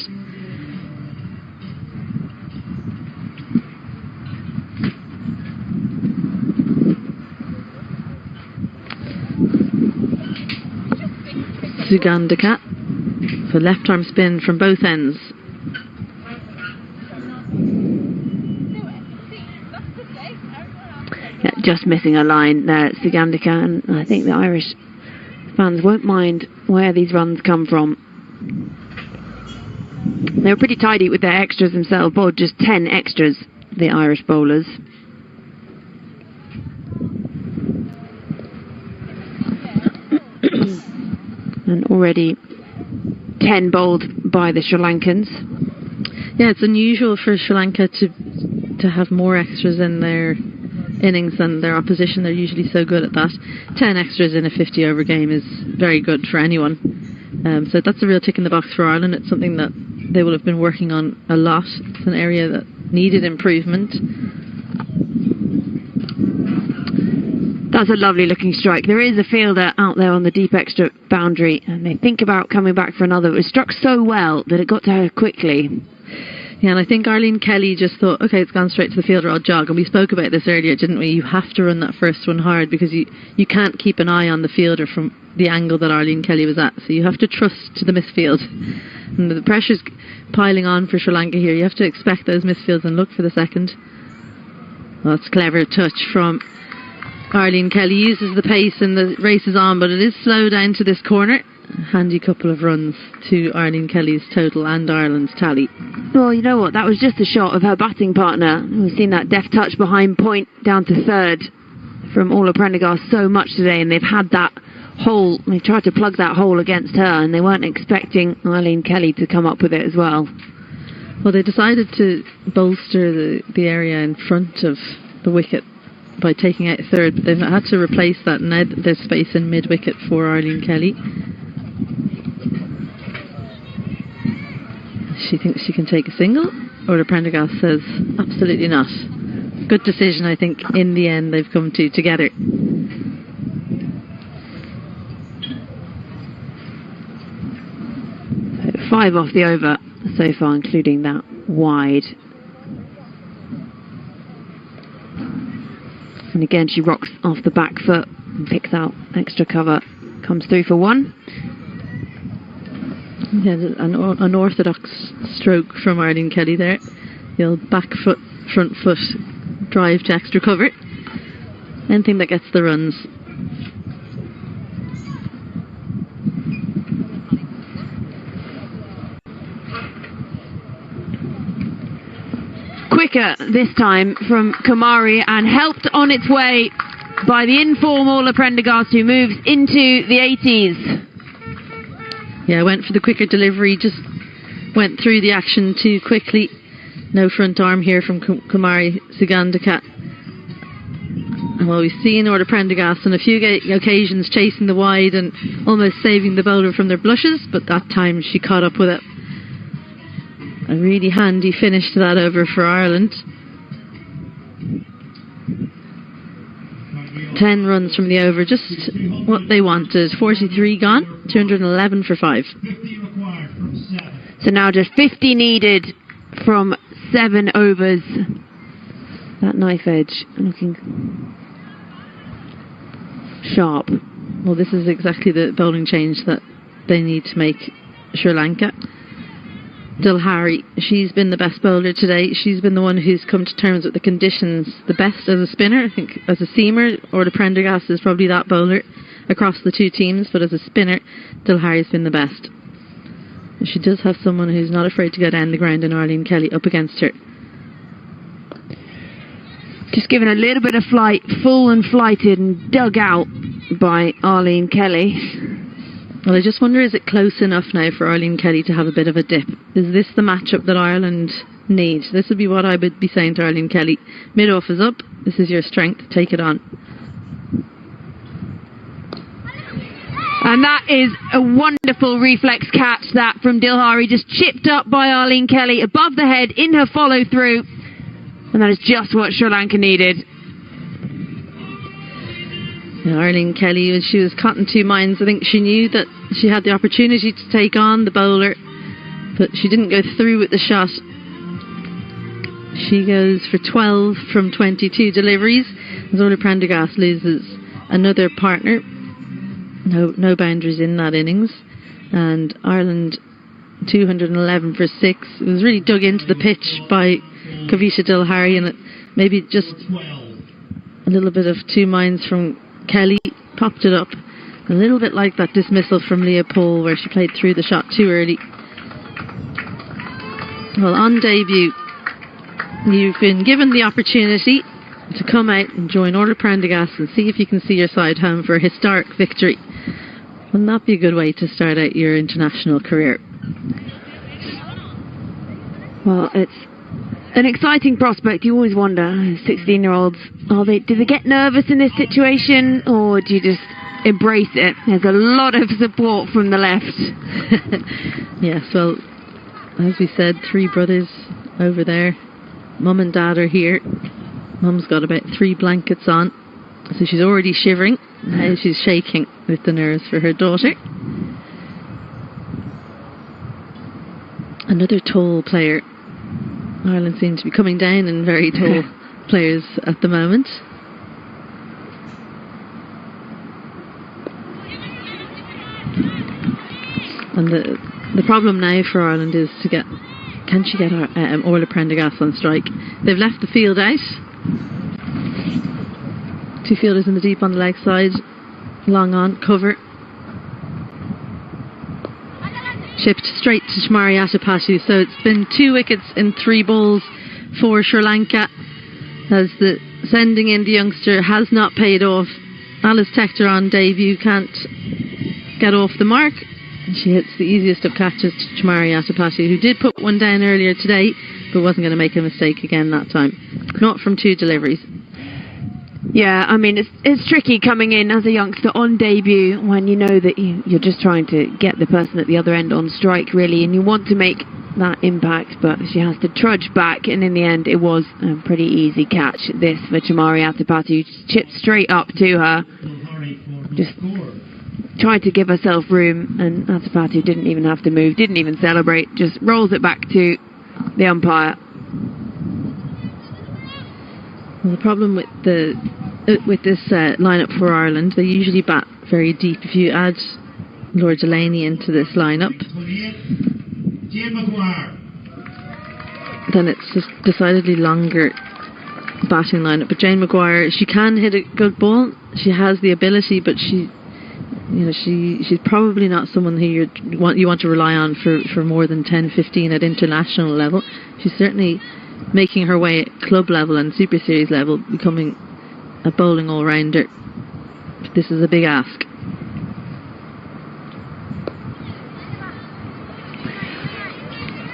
Sugandika for left arm spin from both ends. Yeah, just missing a line there, Sugandika, and I think the Irish fans won't mind where these runs come from. They were pretty tidy with their extras themselves, bowled just 10 extras, the Irish bowlers. And already 10 bowled by the Sri Lankans. Yeah, it's unusual for Sri Lanka to have more extras in their innings than their opposition. They're usually so good at that. 10 extras in a 50 over game is very good for anyone. So that's a real tick in the box for Ireland. It's something that they will have been working on a lot. It's an area that needed improvement. That's a lovely looking strike. There is a fielder out there on the deep extra boundary, and they think about coming back for another. It was struck so well that it got to her quickly. Yeah, and I think Arlene Kelly just thought, okay, it's gone straight to the fielder, I'll jog. And we spoke about this earlier, didn't we? You have to run that first one hard because you can't keep an eye on the fielder from the angle that Arlene Kelly was at. So you have to trust to the misfield. And the pressure's piling on for Sri Lanka here. You have to expect those misfields and look for the second. Well, that's a clever touch from Arlene Kelly. Uses the pace and the race is on, but it is slow down to this corner. A handy couple of runs to Arlene Kelly's total and Ireland's tally. Well, you know what? That was just a shot of her batting partner. We've seen that deft touch behind point down to third from Orla Prendergast so much today, and they've had that hole. They tried to plug that hole against her, and they weren't expecting Arlene Kelly to come up with it as well. Well, they decided to bolster the area in front of the wicket by taking out third, but they've had to replace that. Now there's space in mid-wicket for Arlene Kelly. She thinks she can take a single. Orla Prendergast says absolutely not. Good decision, I think, in the end they've come to together. So 5 off the over so far, including that wide. And again, she rocks off the back foot and picks out extra cover. Comes through for 1. Yeah, an unorthodox stroke from Arlene Kelly there. The old back foot, front foot drive to extra cover. Anything that gets the runs. Quicker this time from Kumari, and helped on its way by the informal Orla Prendergast, who moves into the 80s. Yeah, went for the quicker delivery, just went through the action too quickly. No front arm here from Kumari Sugandika. Well, we've seen Orla Prendergast on a few occasions chasing the wide and almost saving the bowler from their blushes, but that time she caught up with it. A really handy finish to that over for Ireland. 10 runs from the over, just what they wanted. 43 gone, 211 for 5. So now just 50 needed from 7 overs. That knife edge looking sharp. Well, this is exactly the bowling change that they need to make Sri Lanka. Dilhari, she's been the best bowler today. She's been the one who's come to terms with the conditions the best as a spinner. I think as a seamer, Orla Prendergast is probably that bowler across the two teams, but as a spinner, Dilhari's been the best. She does have someone who's not afraid to go down the ground, and Arlene Kelly up against her. Just given a little bit of flight, full and flighted and dug out by Arlene Kelly. Well, I just wonder, is it close enough now for Arlene Kelly to have a bit of a dip? Is this the matchup that Ireland need. This would be what I would be saying to Arlene Kelly. Mid-off is up. This is your strength. Take it on. And that is a wonderful reflex catch, that from Dilhari, just chipped up by Arlene Kelly above the head in her follow-through. And that is just what Sri Lanka needed. Now, Arlene Kelly, when she was caught in two minds, I think she knew that she had the opportunity to take on the bowler, but she didn't go through with the shot. She goes for 12 from 22 deliveries. Zola Prendergast loses another partner. No boundaries in that innings. And Ireland 211 for 6. It was really dug into the pitch by Kavisha Dilhari, and it maybe just a little bit of two minds from Kelly popped it up. A little bit like that dismissal from Leah Paul where she played through the shot too early. Well, on debut, you've been given the opportunity to come out and join Orla Prendergast and see if you can see your side home for a historic victory. Wouldn't that be a good way to start out your international career? Well, it's an exciting prospect. You always wonder, 16-year-olds, do they get nervous in this situation, or do you just embrace it? There's a lot of support from the left. Yes, well, as we said, 3 brothers over there. Mum and Dad are here. Mum's got about 3 blankets on, so she's already shivering. Now she's shaking with the nerves for her daughter. Another tall player. Ireland seems to be coming down in very tall players at the moment. And the problem now for Ireland is to get... Can she get Orla Prendergast on strike? They've left the field out. 2 fielders in the deep on the leg side. Long on, cover. Chipped straight to Chamari Atapattu. So it's been 2 wickets in 3 balls for Sri Lanka, as the sending in the youngster has not paid off. Alice Tector on debut can't get off the mark. She hits the easiest of catches to Chamari Atapattu, who did put one down earlier today, but wasn't going to make a mistake again that time. Not from 2 deliveries. Yeah, I mean, it's tricky coming in as a youngster on debut when you know that you're just trying to get the person at the other end on strike, really, and you want to make that impact, but she has to trudge back, and in the end it was a pretty easy catch, this, for Chamari Atapattu. Chipped straight up to her, just tried to give herself room, and Atapattu didn't even have to move, didn't even celebrate, just rolls it back to the umpire. Well, the problem with this lineup for Ireland, they usually bat very deep. If you add Laura Delaney into this lineup, then it's just decidedly longer batting lineup. But Jane Maguire, she can hit a good ball. She has the ability, but she's probably not someone who you want to rely on for more than 10-15 at international level. She's certainly making her way at club level and Super Series level, becoming a bowling all-rounder. This is a big ask.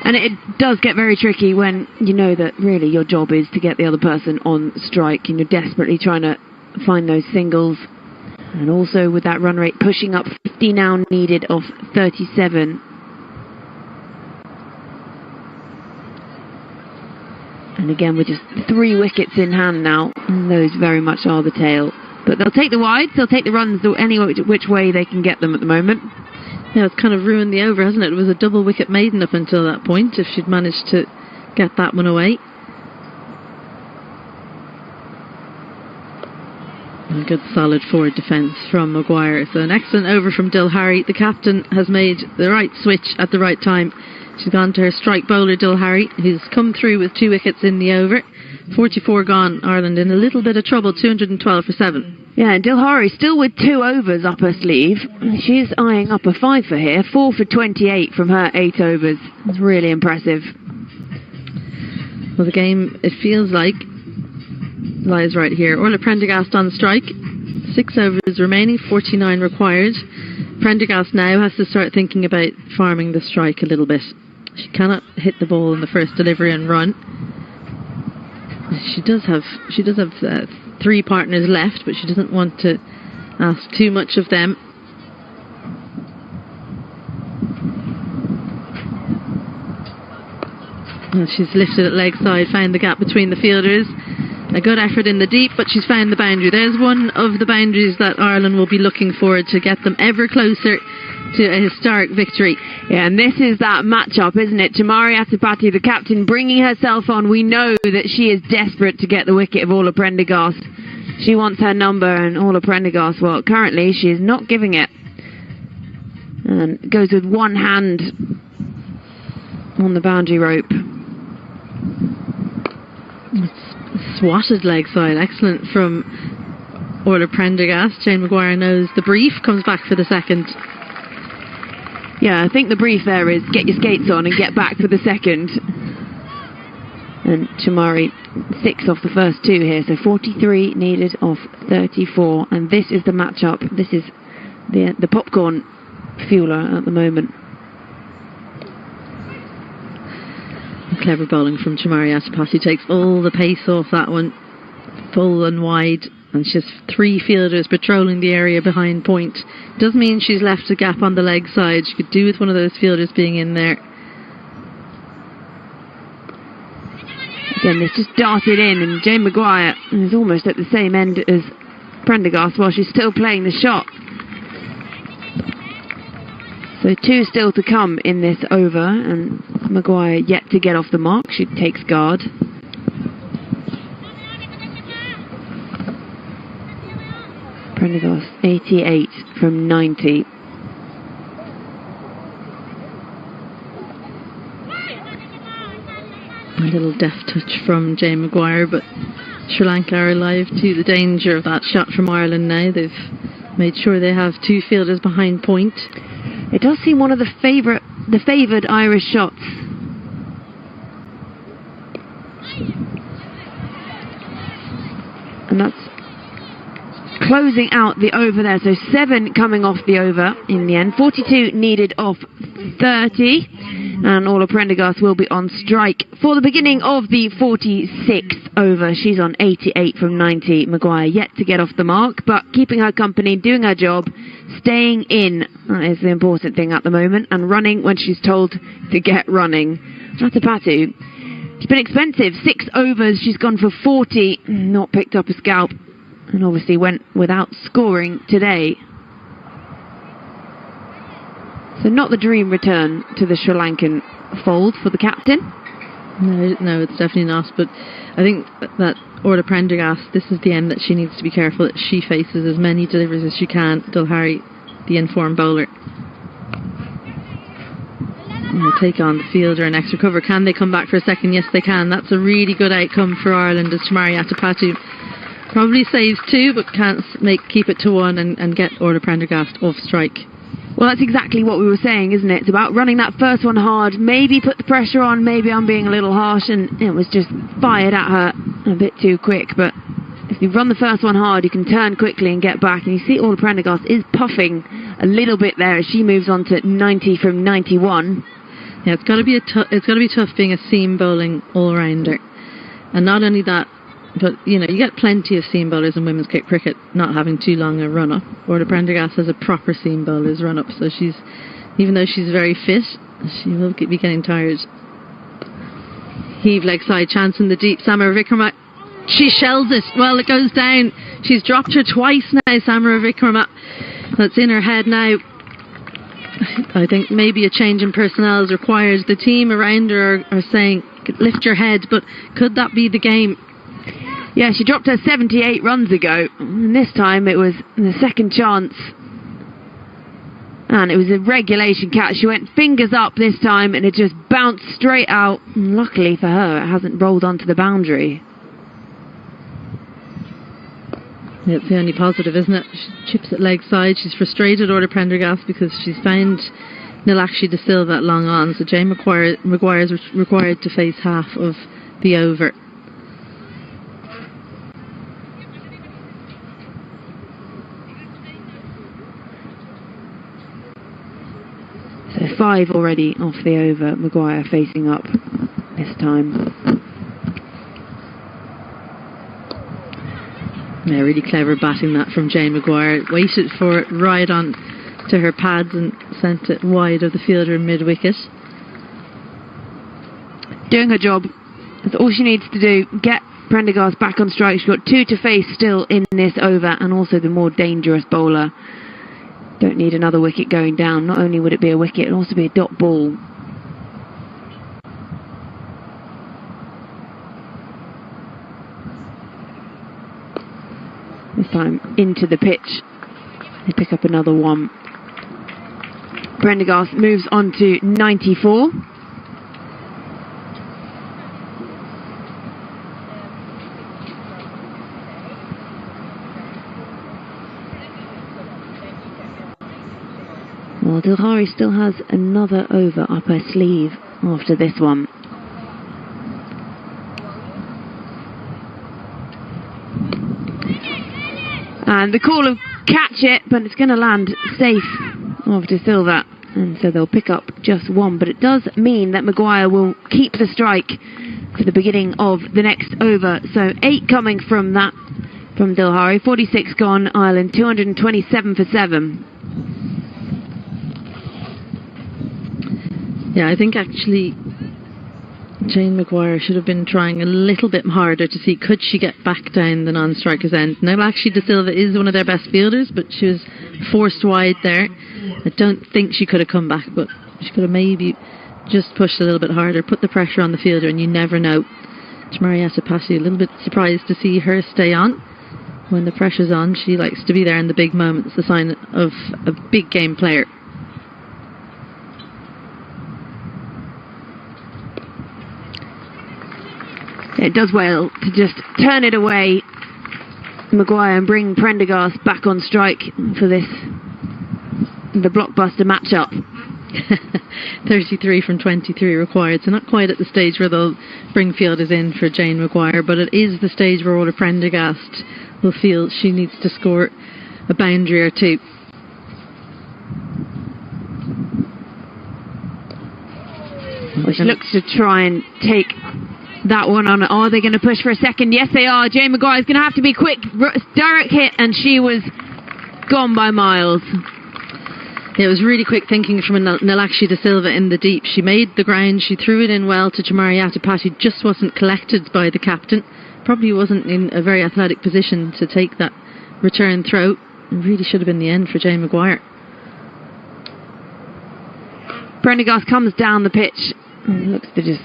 And it does get very tricky when you know that really your job is to get the other person on strike, and you're desperately trying to find those singles. And also with that run rate pushing up, 50 now needed of 37. And again, with just 3 wickets in hand now, and those very much are the tail. But they'll take the wides, they'll take the runs any which way they can get them at the moment. Yeah, it's kind of ruined the over, hasn't it? It was a double wicket maiden up until that point, if she'd managed to get that one away. And a good solid forward defence from Maguire. So an excellent over from Dilhari. The captain has made the right switch at the right time. She's gone to her strike bowler, Dilhari, who's come through with 2 wickets in the over. 44 gone. Ireland in a little bit of trouble, 212 for 7. Yeah, and Dilhari still with 2 overs up her sleeve. She's eyeing up a 5 for here. 4 for 28 from her 8 overs. It's really impressive. Well, the game, it feels like, lies right here. Orla Prendergast on strike. 6 overs remaining, 49 required. Prendergast now has to start thinking about farming the strike a little bit. She cannot hit the ball in the first delivery and run. She does have 3 partners left, but she doesn't want to ask too much of them. And she's lifted it leg side, found the gap between the fielders. A good effort in the deep, but she's found the boundary. There's one of the boundaries that Ireland will be looking for to get them ever closer to a historic victory. Yeah, and this is that matchup, isn't it? Chamari Atapati, the captain, bringing herself on. We know that she is desperate to get the wicket of Orla Prendergast. She wants her number, and Orla Prendergast, well, currently she is not giving it. And goes with one hand on the boundary rope. It's swatted leg side. Excellent from Orla Prendergast. Jane Maguire knows the brief, comes back for the second. Yeah, I think the brief there is get your skates on and get back for the second. And Chamari 6 off the first 2 here, so 43 needed off 34. And this is the matchup. This is the popcorn fueler at the moment. Clever bowling from Chamari Atapati, takes all the pace off that one, full and wide, and she has 3 fielders patrolling the area behind point. Does mean she's left a gap on the leg side. She could do with one of those fielders being in there. Again, this just darted in, and Jane Maguire is almost at the same end as Prendergast while she's still playing the shot. So 2 still to come in this over, and Maguire yet to get off the mark. She takes guard. Prendergast 88 from 90. A little deft touch from Jane Maguire, but Sri Lanka are alive to the danger of that shot from Ireland now. They've made sure they have 2 fielders behind point. It does seem one of the favoured Irish shots. And that's closing out the over there. So 7 coming off the over in the end. 42 needed off 30. And Orla Prendergast will be on strike for the beginning of the 46th over. She's on 88 from 90. Maguire yet to get off the mark, but keeping her company, doing her job, staying in. That is the important thing at the moment. And running when she's told to get running. Atapati, she's been expensive. 6 overs, she's gone for 40. Not picked up a scalp. And obviously went without scoring today. So not the dream return to the Sri Lankan fold for the captain. No, it's definitely not. But I think that Orla Prendergast, this is the end that she needs to be careful that she faces as many deliveries as she can. Dulhari, the informed bowler, will take on the fielder and extra cover. Can they come back for a second? Yes, they can. That's a really good outcome for Ireland, as Chamari Atapati probably saves 2, but can't keep it to 1 and get Orla Prendergast off strike. Well, that's exactly what we were saying, isn't it? It's about running that first one hard, maybe put the pressure on, maybe I'm being a little harsh, and it was just fired at her a bit too quick. But if you run the first one hard, you can turn quickly and get back. And you see Orla Prendergast is puffing a little bit there as she moves on to 90 from 91. Yeah, it's got to be tough being a seam bowling all-rounder. And not only that, but, you know, you get plenty of seam bowlers in women's cricket not having too long a run-up. Orla Prendergast has a proper seam bowler's run-up, so she's, even though she's very fit, she will be getting tired. Heave leg side chance in the deep. Samara Vikrama, she shells it. Well, it goes down. She's dropped her twice now, Samara Vikrama. That's in her head now. I think maybe a change in personnel is required. The team around her are saying, lift your head, but could that be the game? Yeah, she dropped her 78 runs ago, and this time it was the second chance. And it was a regulation catch. She went fingers up this time, and it just bounced straight out. And luckily for her, it hasn't rolled onto the boundary. Yeah, it's the only positive, isn't it? She chips it leg side. She's frustrated, Orla Prendergast, because she's found Nilakshi De Silva long on. So Jane Maguire is required to face half of the over. So 5 already off the over. Maguire facing up this time. Yeah, really clever batting that from Jane Maguire. Waited for it right on to her pads and sent it wide of the fielder mid-wicket. Doing her job. That's all she needs to do. Get Prendergast back on strike. She's got 2 to face still in this over, and also the more dangerous bowler. Don't need another wicket going down. Not only would it be a wicket, it'll also be a dot ball. This time into the pitch. They pick up another 1. Prendergast moves on to 94. Well, Dilhari still has another over up her sleeve after this one. And the call of catch it, but it's going to land safe off De Silva. And so they'll pick up just 1. But it does mean that Maguire will keep the strike for the beginning of the next over. So 8 coming from that, from Dilhari. 46 gone, Ireland 227 for 7. Yeah, I think actually Jane Maguire should have been trying a little bit harder to see could she get back down the non-striker's end. Now actually De Silva is one of their best fielders, but she was forced wide there. I don't think she could have come back, but she could have maybe just pushed a little bit harder, put the pressure on the fielder, and you never know. Chamari Atapassi, a little bit surprised to see her stay on. When the pressure's on, she likes to be there in the big moments, the sign of a big game player. It does well to just turn it away, Maguire, and bring Prendergast back on strike for this, the blockbuster matchup. 33 from 23 required, so not quite at the stage where they'll bring fielders in for Jane Maguire, but it is the stage where Orla Prendergast will feel she needs to score a boundary or 2. Well, she looks to try and take that one on. Are they going to push for a second? Yes, they are. Jane Maguire's going to have to be quick. Direct hit, and she was gone by miles. Yeah, it was really quick thinking from Nilakshi De Silva in the deep. She made the ground, she threw it in well to Chamari Atapassi, just wasn't collected by the captain. Probably wasn't in a very athletic position to take that return throw. It really should have been the end for Jane Maguire. Prendergast comes down the pitch and looks to just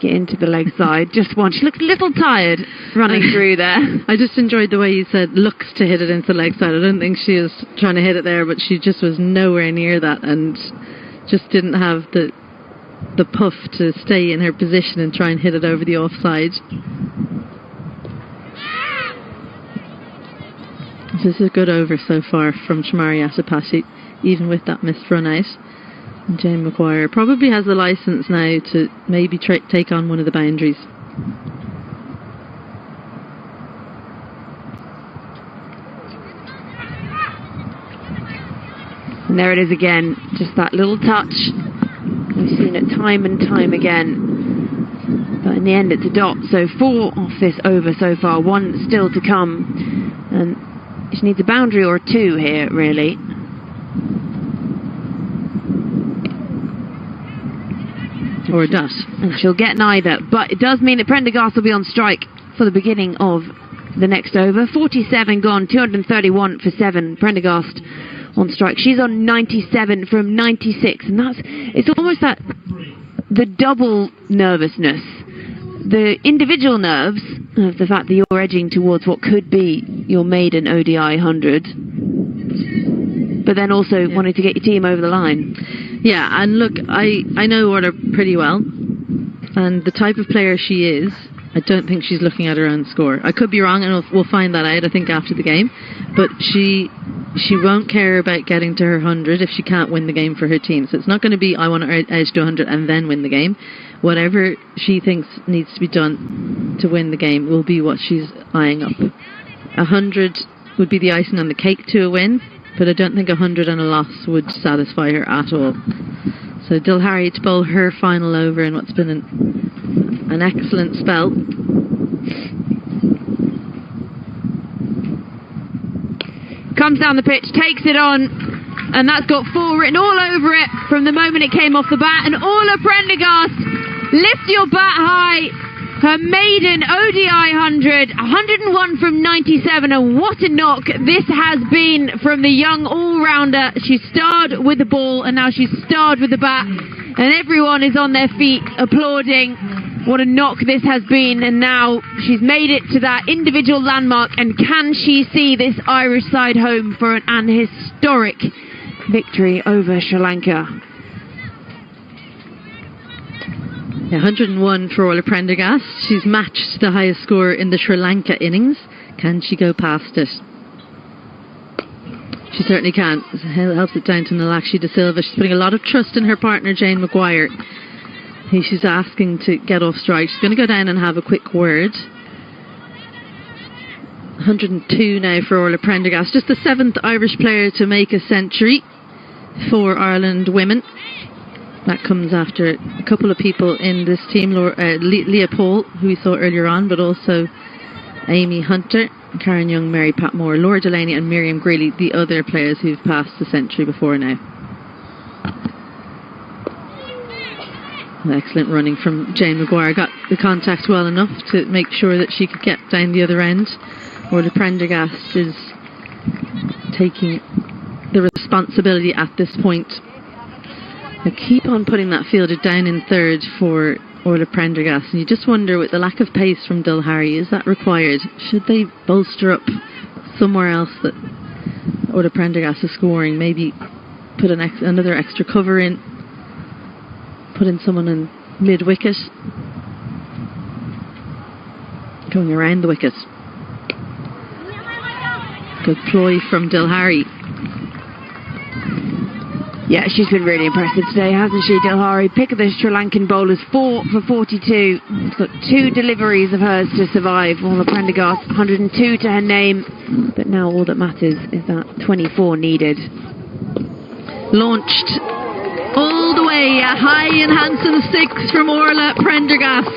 get into the leg side. Just one. She looked a little tired running through there. I just enjoyed the way you said looks to hit it into the leg side. I don't think she was trying to hit it there, but she just was nowhere near that and just didn't have the puff to stay in her position and try and hit it over the offside. This is a good over so far from Chamari Atapassi, even with that missed run out. And Jane Maguire probably has the licence now to maybe take on one of the boundaries. And there it is again, just that little touch. We've seen it time and time again. But in the end it's a dot. So 4 off this over so far, 1 still to come. And she needs a boundary or 2 here, really. Or a dot. And she'll get neither. But it does mean that Prendergast will be on strike for the beginning of the next over. 47 gone, 231 for 7. Prendergast on strike. She's on 97 from 96. And it's almost that the double nervousness. The individual nerves of the fact that you're edging towards what could be your maiden ODI 100. But then also wanting to get your team over the line. Yeah, and look, I know Orla pretty well, and the type of player she is, I don't think she's looking at her own score. I could be wrong, and we'll find that out, I think, after the game. But she won't care about getting to her 100 if she can't win the game for her team. So it's not going to be, I want to edge to 100 and then win the game. Whatever she thinks needs to be done to win the game will be what she's eyeing up. 100 would be the icing on the cake to a win. but I don't think 100 and a loss would satisfy her at all. So Dilhari to bowl her final over in what's been an excellent spell. Comes down the pitch, takes it on, and that's got 4 written all over it from the moment it came off the bat. And Orla Prendergast, lift your bat high. Her maiden ODI 100, 101 from 97, and what a knock this has been from the young all-rounder. She starred with the ball, and now she's starred with the bat, and everyone is on their feet applauding. What a knock this has been, and now she's made it to that individual landmark, and can she see this Irish side home for an historic victory over Sri Lanka? 101 for Orla Prendergast. She's matched the highest score in the Sri Lanka innings. Can she go past it? She certainly can. It helps it down to Nalakshi De Silva. She's putting a lot of trust in her partner Jane Maguire, who she's asking to get off strike. She's going to go down and have a quick word. 102 now for Orla Prendergast. Just the 7th Irish player to make a century for Ireland women. That comes after a couple of people in this team, Leah Paul, who we saw earlier on, but also Amy Hunter, Karen Young, Mary Pat Moore, Laura Delaney and Miriam Greeley, the other players who've passed the century before now. Excellent running from Jane Maguire. Got the contact well enough to make sure that she could get down the other end. Orla Prendergast is taking the responsibility at this point. I keep on putting that fielder down in third for Orla Prendergast, and you just wonder, with the lack of pace from Dilhari, is that required? Should they bolster up somewhere else that Orla Prendergast is scoring? Maybe put another extra cover in, put in someone in mid-wicket, going around the wicket. Good ploy from Dilhari. Yeah, she's been really impressive today, hasn't she, Dilhari? Pick of the Sri Lankan bowlers, 4 for 42. She's got 2 deliveries of hers to survive. Orla Prendergast, 102 to her name. But now all that matters is that 24 needed. Launched all the way, a high and handsome 6 from Orla Prendergast.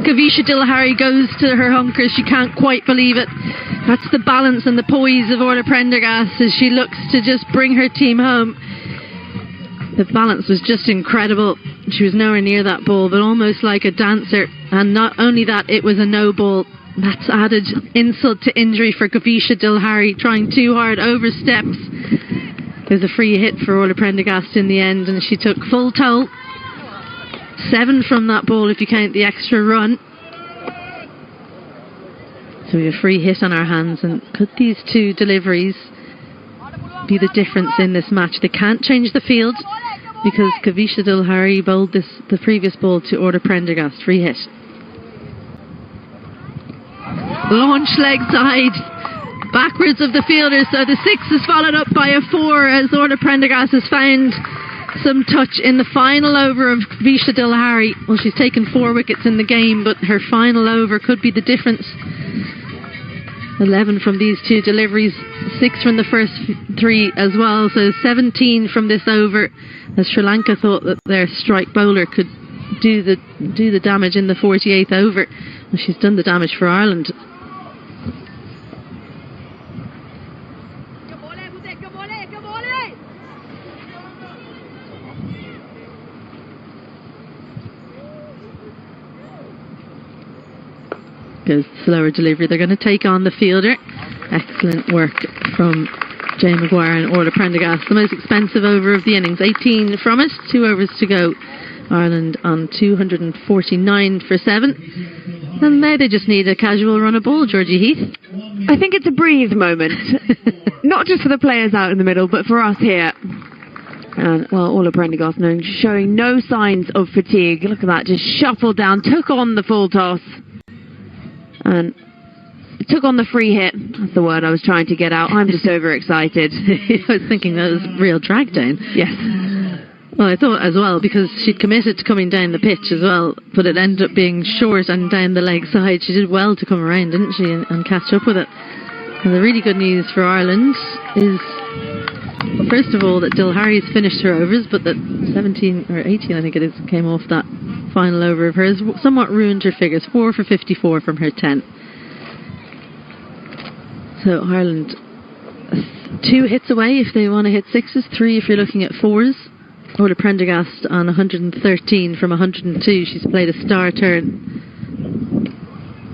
Kavisha Dilhari goes to her hunkers. She can't quite believe it. That's the balance and the poise of Orla Prendergast as she looks to just bring her team home. The balance was just incredible. She was nowhere near that ball, but almost like a dancer. And not only that, it was a no ball. That's added insult to injury for Kavisha Dilhari, trying too hard over steps. There's a free hit for Orla Prendergast in the end, and she took full toll. 7 from that ball if you count the extra run. So we have a free hit on our hands, and could these 2 deliveries be the difference in this match? They can't change the field because Kavisha Dilhari bowled the previous ball to Orla Prendergast. Free hit. Launch leg side backwards of the fielder, so the 6 is followed up by a 4 as Orla Prendergast has found some touch in the final over of Kavisha Dilhari. Well, she's taken 4 wickets in the game, but her final over could be the difference. 11 from these 2 deliveries, 6 from the first 3 as well, so 17 from this over, as Sri Lanka thought that their strike bowler could do the damage in the 48th over, and she's done the damage for Ireland. Goes slower delivery. They're going to take on the fielder. Excellent work from Jane Maguire and Orla Prendergast. The most expensive over of the innings. 18 from it, 2 overs to go. Ireland on 249 for 7. And now they just need a casual run of ball, Georgie Heath. I think it's a breathe moment. Not just for the players out in the middle, but for us here. And, well, Orla Prendergast showing no signs of fatigue. Look at that, just shuffled down, took on the full toss. And took on the free hit. That's the word I was trying to get out. I'm just overexcited. I was thinking that was real drag down. Yes. Well, I thought as well, because she'd committed to coming down the pitch as well, but it ended up being short and down the leg side. She did well to come around, didn't she, and catch up with it. And the really good news for Ireland is first of all, that Dilhari's finished her overs, but that 17 or 18, I think it is, came off that final over of hers, somewhat ruined her figures. 4 for 54 from her 10. So Ireland 2 hits away if they want to hit 6s, 3 if you're looking at 4s. Orla Prendergast on 113 from 102. She's played a star turn.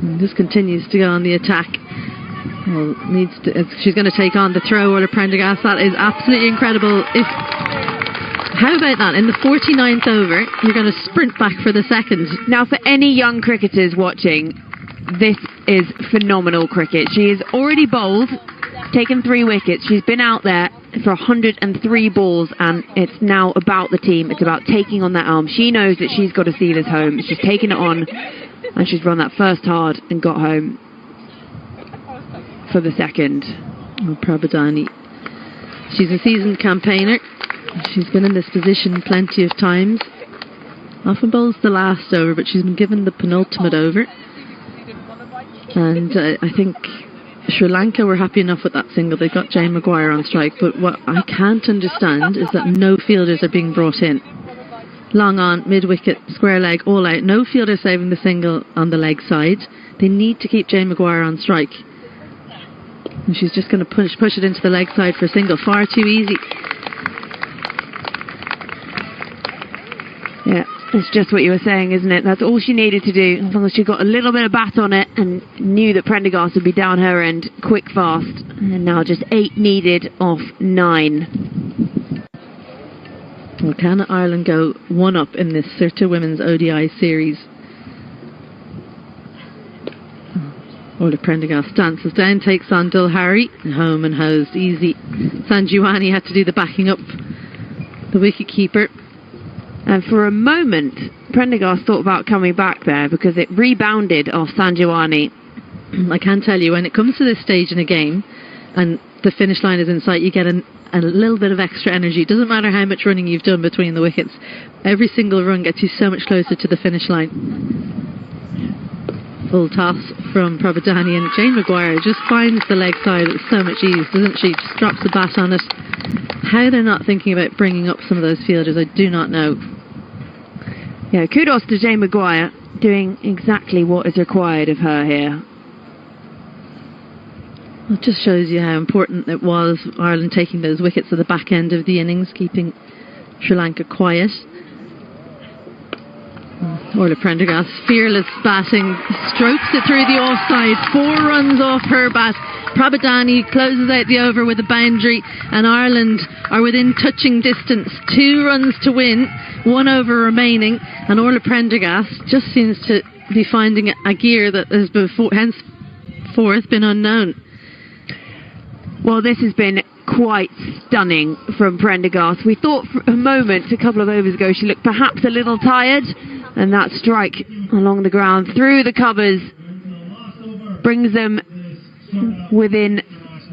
And just continues to go on the attack. Well, she's going to take on the throw, Orla Prendergast. That is absolutely incredible. How about that? In the 49th over, you're going to sprint back for the second. Now, for any young cricketers watching, this is phenomenal cricket. She has already bowled, taken 3 wickets. She's been out there for 103 balls, and it's now about the team. It's about taking on that arm. She knows that she's got to see this home. She's taken it on, and she's run that first hard and got home for the second. Oh, Prabhadani. She's a seasoned campaigner. She's been in this position plenty of times. Often bowls the last over, but she's been given the penultimate over. And I think Sri Lanka were happy enough with that single. They got Jane Maguire on strike, but what I can't understand is that no fielders are being brought in. Long on, mid-wicket, square leg, all out. No fielder saving the single on the leg side. They need to keep Jane Maguire on strike. And she's just going to push it into the leg side for a single. Far too easy. Yeah, it's just what you were saying, isn't it? That's all she needed to do, as long as she got a little bit of bat on it and knew that Prendergast would be down her end quick, fast. And now just 8 needed off 9. Well, can Ireland go 1 up in this Sirta Women's ODI series? Orla Prendergast dances down, takes on Dilhari. Home and hosed, easy. Sanjiwani had to do the backing up, the wicket-keeper. And for a moment, Prendergast thought about coming back there because it rebounded off Sanjiwani. I can tell you, when it comes to this stage in a game and the finish line is in sight, you get a little bit of extra energy. It doesn't matter how much running you've done between the wickets. Every single run gets you so much closer to the finish line. Full toss from Prabhadani, and Jane Maguire just finds the leg side with so much ease, doesn't she? Just drops the bat on it. How they're not thinking about bringing up some of those fielders, I do not know. Yeah, kudos to Jane Maguire, doing exactly what is required of her here. It just shows you how important it was, Ireland taking those wickets at the back end of the innings, keeping Sri Lanka quiet. Orla Prendergast, fearless batting, strokes it through the offside. 4 runs off her bat. Prabhadani closes out the over with a boundary, and Ireland are within touching distance. 2 runs to win, 1 over remaining, and Orla Prendergast just seems to be finding a gear that has henceforth been unknown. Well, this has been quite stunning from Prendergast. We thought for a moment, a couple of overs ago, she looked perhaps a little tired, and that strike along the ground through the covers brings them within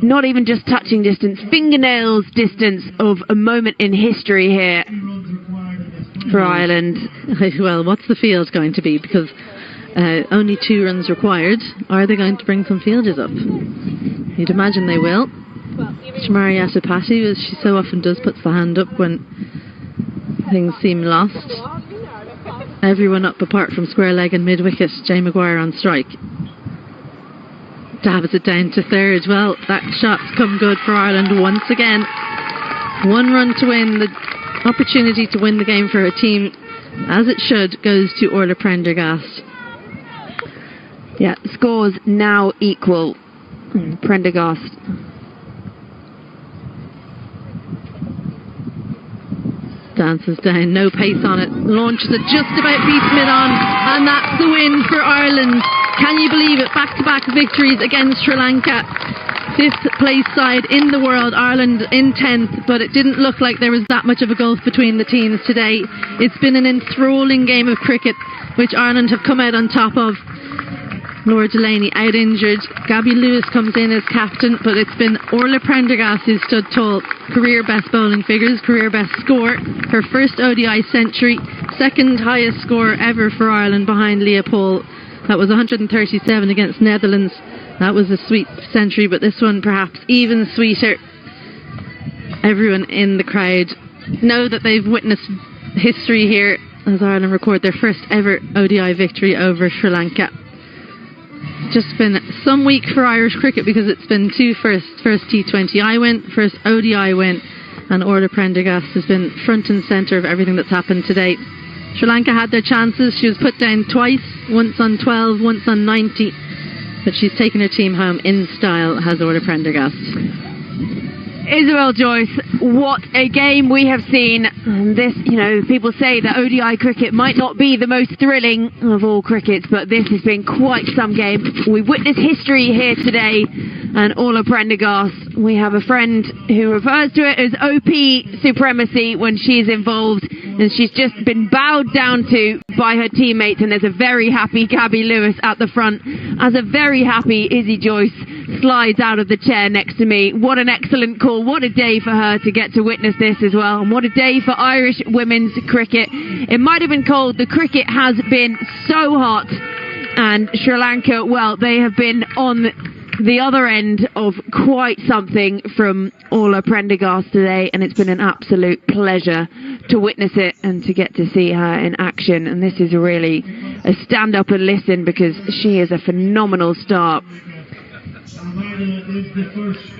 not even just touching distance, fingernails distance of a moment in history here for Ireland. Well, what's the field going to be? Because only 2 runs required. Are they going to bring some fielders up? You'd imagine they will. Shamari Atapati, as she so often does, puts the hand up when things seem lost. Everyone up apart from square leg and mid-wicket. Jane Maguire on strike. Dabs it down to third. Well, that shot's come good for Ireland once again. 1 run to win. The opportunity to win the game for her team, as it should, goes to Orla Prendergast. Yeah, scores now equal. Prendergast dances down, no pace on it, launches it, just about beats mid-on, and that's the win for Ireland. Can you believe it? Back-to-back victories against Sri Lanka. 5th place side in the world, Ireland in 10th, but it didn't look like there was that much of a gulf between the teams today. It's been an enthralling game of cricket, which Ireland have come out on top of. Laura Delaney out injured. Gabby Lewis comes in as captain, but it's been Orla Prendergast who stood tall. Career best bowling figures, career best score. Her first ODI century, 2nd highest score ever for Ireland behind Leah Paul. That was 137 against Netherlands. That was a sweet century, but this one perhaps even sweeter. everyone in the crowd know that they've witnessed history here as Ireland record their first ever ODI victory over Sri Lanka. Just been some week for Irish cricket because it's been two first T20I win, first ODI win, and Orla Prendergast has been front and centre of everything that's happened today. Sri Lanka had their chances. She was put down twice, once on 12, once on 90, but she's taken her team home in style, has Orla Prendergast. Isabel Joyce, what a game we have seen. This, people say that ODI cricket might not be the most thrilling of all crickets, but this has been quite some game. We've witnessed history here today, and Orla Prendergast, we have a friend who refers to it as OP supremacy when she's involved, and she's just been bowed down to by her teammates, and there's a very happy Gabby Lewis at the front, as a very happy Izzy Joyce slides out of the chair next to me. What an excellent call. What a day for her to get to witness this as well. And what a day for Irish women's cricket. It might have been cold. The cricket has been so hot. And Sri Lanka, well, they have been on the other end of quite something from Orla Prendergast today. And it's been an absolute pleasure to witness it and to get to see her in action. And this is really a stand up and listen, because she is a phenomenal star.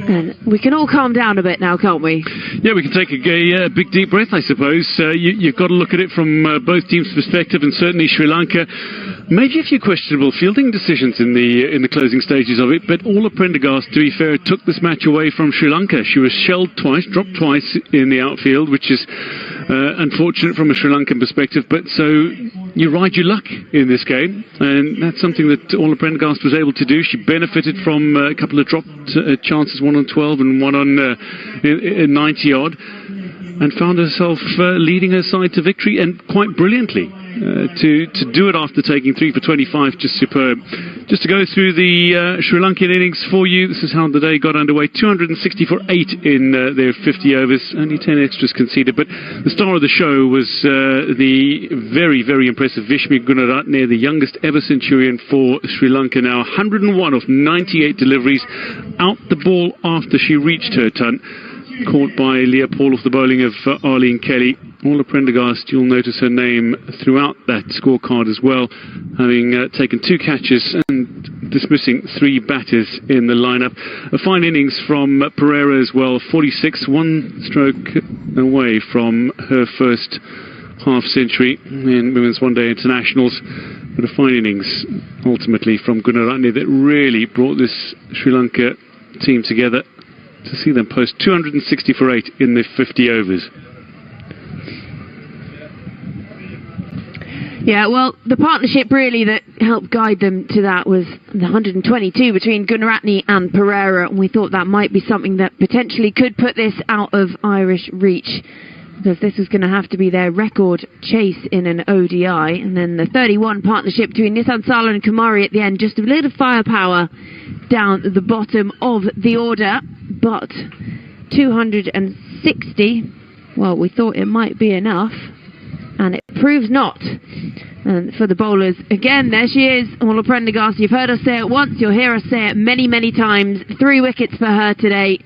And we can all calm down a bit now, can't we? Yeah, we can take a big deep breath, I suppose. You've got to look at it from both teams' perspective, and certainly Sri Lanka. Maybe a few questionable fielding decisions in the closing stages of it, but Orla Prendergast, to be fair, took this match away from Sri Lanka. She was shelled twice, dropped twice in the outfield, which is unfortunate from a Sri Lankan perspective, but so you ride your luck in this game, and that's something that Orla Prendergast was able to do. She benefited from a couple of dropped chances, one on 12 and one on 90 odd, and found herself leading her side to victory, and quite brilliantly. To do it after taking 3 for 25, just superb. Just to go through the Sri Lankan innings for you, this is how the day got underway. 260 for 8 in their 50 overs, only 10 extras conceded, but the star of the show was the very, very impressive Vishmi Gunaratne, the youngest ever centurion for Sri Lanka now. 101 of 98 deliveries, out the ball after she reached her ton. Caught by Leah Paul off the bowling of Arlene Kelly. Orla Prendergast, you'll notice her name throughout that scorecard as well, having taken 2 catches and dismissing 3 batters in the lineup. A fine innings from Pereira as well, 46, 1 stroke away from her first half century in Women's One Day Internationals. But a fine innings ultimately from Gunaratne that really brought this Sri Lanka team together to see them post 260 for 8 in the 50 overs. Yeah, well, the partnership really that helped guide them to that was the 122 between Gunaratne and Pereira, and we thought that might be something that potentially could put this out of Irish reach, because this was going to have to be their record chase in an ODI. And then the 31 partnership between Nissan Sala and Kumari at the end, just a little firepower down the bottom of the order. But 260, well, we thought it might be enough, and it proves not. And for the bowlers, again, there she is, Orla Prendergast. You've heard us say it once, you'll hear us say it many, many times. 3 wickets for her today.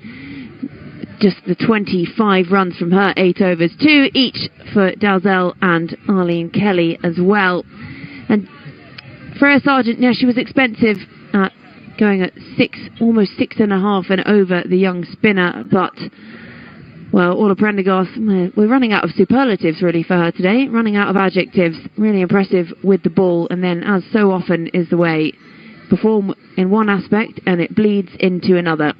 Just the 25 runs from her 8 overs, 2 each for Dalzell and Arlene Kelly as well. And Freya Sargent, yeah, she was expensive at going at 6, almost 6.5 and over the young spinner, but well, Orla Prendergast, we're running out of superlatives really for her today, running out of adjectives. Really impressive with the ball, and then, as so often is the way, perform in one aspect and it bleeds into another.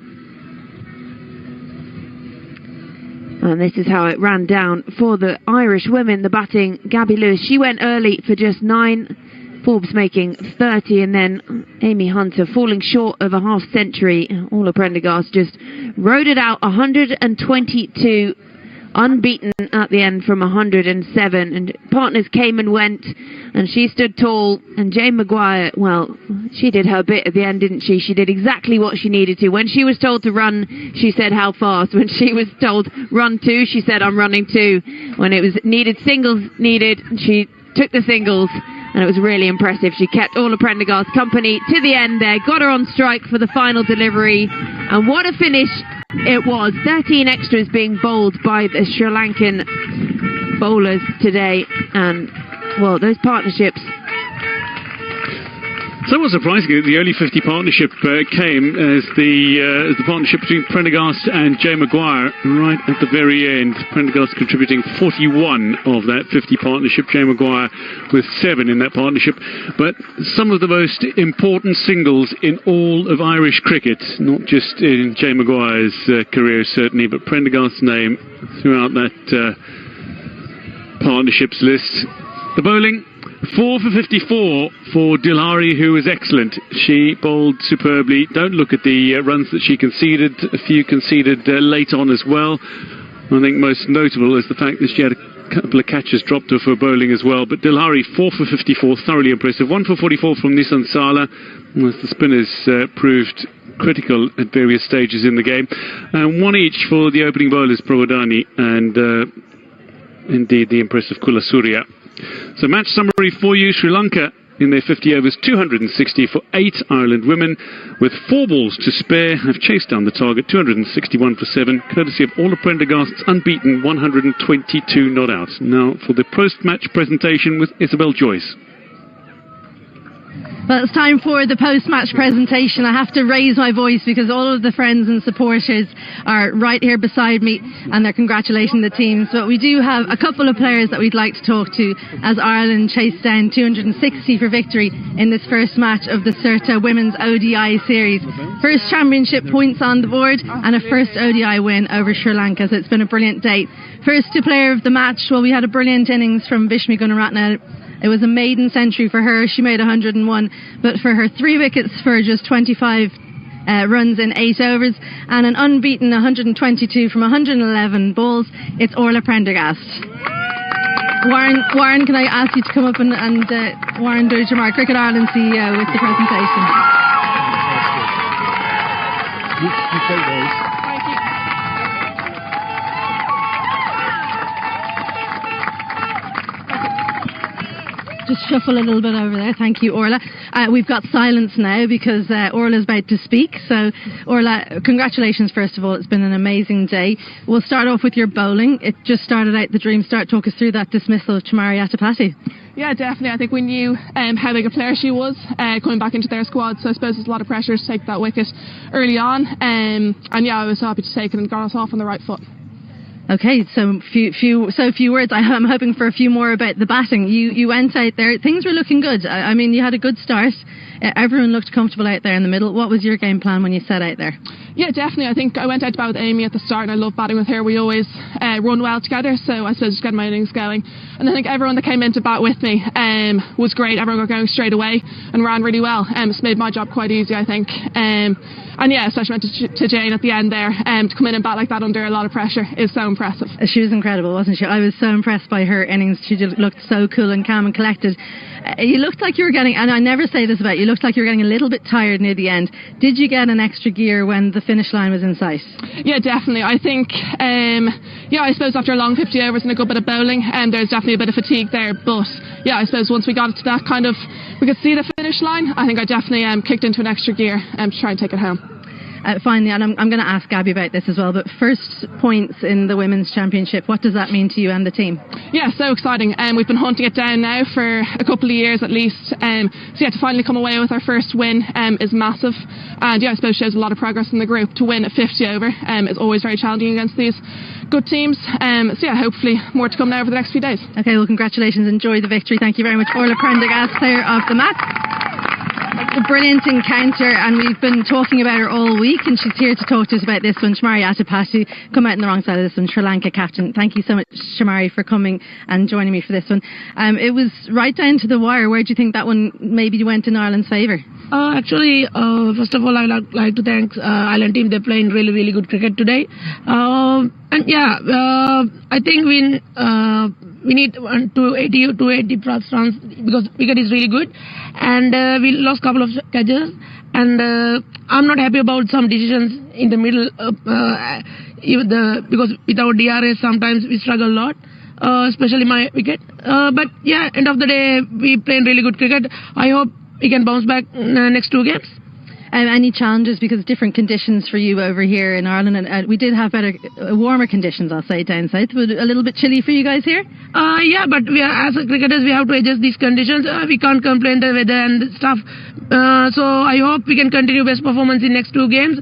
And this is how it ran down for the Irish women. The batting, Gabby Lewis, she went early for just 9. Forbes making 30, and then Amy Hunter falling short of a half century. Orla Prendergast just rode it out, 122, unbeaten at the end from 107, and partners came and went, and she stood tall. And Jane Maguire, well, she did her bit at the end, didn't she? She did exactly what she needed to. When she was told to run, she said how fast. When she was told run 2, she said I'm running 2. When it was needed, singles needed, she took the singles, and it was really impressive. She kept Orla Prendergast company to the end there, got her on strike for the final delivery, and what a finish It was 13 extras being bowled by the Sri Lankan bowlers today, and well, those partnerships. Somewhat surprisingly, the only 50 partnership came as the partnership between Prendergast and Jay Maguire right at the very end. Prendergast contributing 41 of that 50 partnership, Jay Maguire with 7 in that partnership. But some of the most important singles in all of Irish cricket, not just in Jay Maguire's career certainly, but Prendergast's name throughout that partnerships list. The bowling, 4 for 54 for Dilhari, who was excellent. She bowled superbly. Don't look at the runs that she conceded. A few conceded late on as well. I think most notable is the fact that she had a couple of catches dropped to her bowling as well. But Dilhari, 4 for 54, thoroughly impressive. 1 for 44 from Nissan Sala, as the spinners proved critical at various stages in the game. And 1 each for the opening bowlers, Pravodani and indeed the impressive Kulasurya. So match summary for you. Sri Lanka in their 50 overs, 260 for 8. Ireland women with 4 balls to spare have chased down the target, 261 for 7, courtesy of Orla Prendergast's unbeaten 122 not out. Now for the post-match presentation with Isabel Joyce. Well, it's time for the post-match presentation. I have to raise my voice because all of the friends and supporters are right here beside me and they're congratulating the teams. But we do have a couple of players that we'd like to talk to as Ireland chased down 260 for victory in this first match of the Sirta Women's ODI series. First championship points on the board and a first ODI win over Sri Lanka. So it's been a brilliant day. First to player of the match, well, we had a brilliant innings from Bishmi Gunaratne. It was a maiden century for her. She made 101, but for her 3 wickets for just 25 runs in 8 overs and an unbeaten 122 from 111 balls, it's Orla Prendergast. Warren, can I ask you to come up and Warren Doidgemar, Cricket Ireland CEO, with the presentation. You take those. Just shuffle a little bit over there. Thank you, Orla. We've got silence now because Orla's about to speak. So, Orla, congratulations, first of all. It's been an amazing day. We'll start off with your bowling. It just started out the dream start. Talk us through that dismissal of Chamari Atapati. Yeah, definitely. I think we knew how big a player she was coming back into their squad. So I suppose there's a lot of pressure to take that wicket early on. And yeah, I was happy to take it and got us off on the right foot. Okay, so few words. I'm hoping for a few more about the batting. You went out there. Things were looking good. I mean, you had a good start. Everyone looked comfortable out there in the middle. What was your game plan when you set out there? Yeah, definitely. I think I went out to bat with Amy at the start, and I love batting with her. We always run well together, so I suppose just getting my innings going. And I think everyone that came in to bat with me was great. Everyone got going straight away and ran really well. It's made my job quite easy, I think. And yeah, especially went to Jane at the end there. To come in and bat like that under a lot of pressure is so impressive. She was incredible, wasn't she? I was so impressed by her innings. She just looked so cool and calm and collected. You looked like you were getting, and I never say this about you, looked like you were getting a little bit tired near the end. Did you get an extra gear when the finish line was in sight? Yeah, definitely. I think, I suppose after a long 50 overs and a good bit of bowling, there's definitely a bit of fatigue there. But yeah, I suppose once we got to that kind of, we could see the finish line, I think I definitely kicked into an extra gear to try and take it home. Finally, and I'm going to ask Gabby about this as well, but first points in the Women's Championship, what does that mean to you and the team? Yeah, so exciting. We've been hunting it down now for a couple of years at least. So yeah, to finally come away with our first win is massive. And yeah, I suppose shows a lot of progress in the group. To win at 50 over is always very challenging against these good teams. So yeah, hopefully more to come now over the next few days. Okay, well, congratulations. Enjoy the victory. Thank you very much. Orla Prendergast, player of the match. A brilliant encounter, and we've been talking about her all week, and she's here to talk to us about this one. Chamari Atapati, come out on the wrong side of this one, Sri Lanka captain. Thank you so much, Chamari, for coming and joining me for this one. It was right down to the wire. Where do you think that one maybe went in Ireland's favour? Actually, first of all, I'd like to thank Ireland team. They're playing really, really good cricket today. And yeah, I think we need 280 plus runs because wicket is really good, and we lost a couple of catches, and I'm not happy about some decisions in the middle, because without DRS sometimes we struggle a lot, especially my wicket. But yeah, end of the day we playing really good cricket. I hope we can bounce back next 2 games. Any challenges because different conditions for you over here in Ireland, and we did have better, warmer conditions, I'll say, down south. But a little bit chilly for you guys here. Yeah, but we are, as cricketers, we have to adjust these conditions. We can't complain the weather and stuff. So I hope we can continue best performance in next 2 games.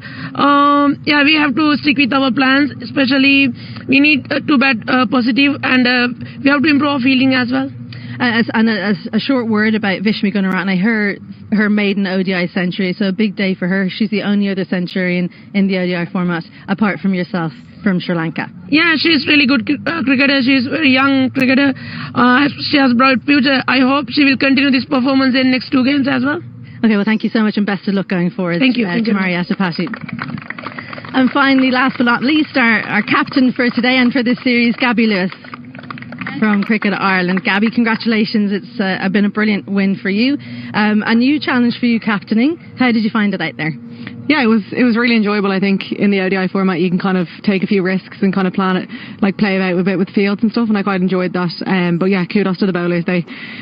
Yeah, we have to stick with our plans. Especially, we need to bat positive, and we have to improve our fielding as well. And a short word about Vishmi Gunaratne, her maiden ODI century, so a big day for her. She's the only other centurion in the ODI format, apart from yourself, from Sri Lanka. Yeah, she's really good cricketer. She's a very young cricketer. She has bright future. I hope she will continue this performance in next 2 games as well. Okay, well, thank you so much and best of luck going forward. Thank you. Tamari Atapati. And finally, last but not least, our captain for today and for this series, Gabby Lewis from Cricket Ireland. Gabby, congratulations. It's been a brilliant win for you. A new challenge for you captaining. How did you find it out there? Yeah, it was really enjoyable. I think in the ODI format you can kind of take a few risks and kind of plan it, like play about a bit with fields and stuff, and I quite enjoyed that. But yeah, kudos to the bowlers.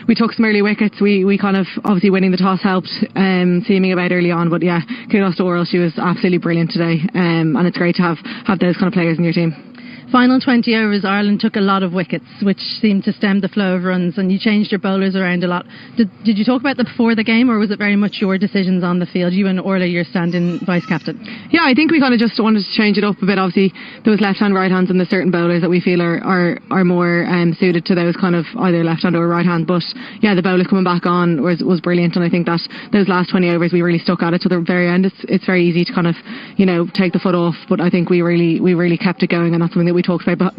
We took some early wickets. We kind of, obviously winning the toss helped, seeming about early on, but yeah, kudos to Oral. She was absolutely brilliant today, and it's great to have those kind of players in your team. Final 20 overs, Ireland took a lot of wickets, which seemed to stem the flow of runs, and you changed your bowlers around a lot. Did you talk about that before the game, or was it very much your decisions on the field? You and Orla, your stand-in vice-captain. Yeah, I think we kind of just wanted to change it up a bit. Obviously, there was left-hand, right-hands, and there's certain bowlers that we feel are more suited to those kind of either left-hand or right-hand. But yeah, the bowlers coming back on was brilliant, and I think that those last 20 overs we really stuck at it to the very end. It's very easy to kind of, take the foot off, but I think we really kept it going, and that's something that we talked about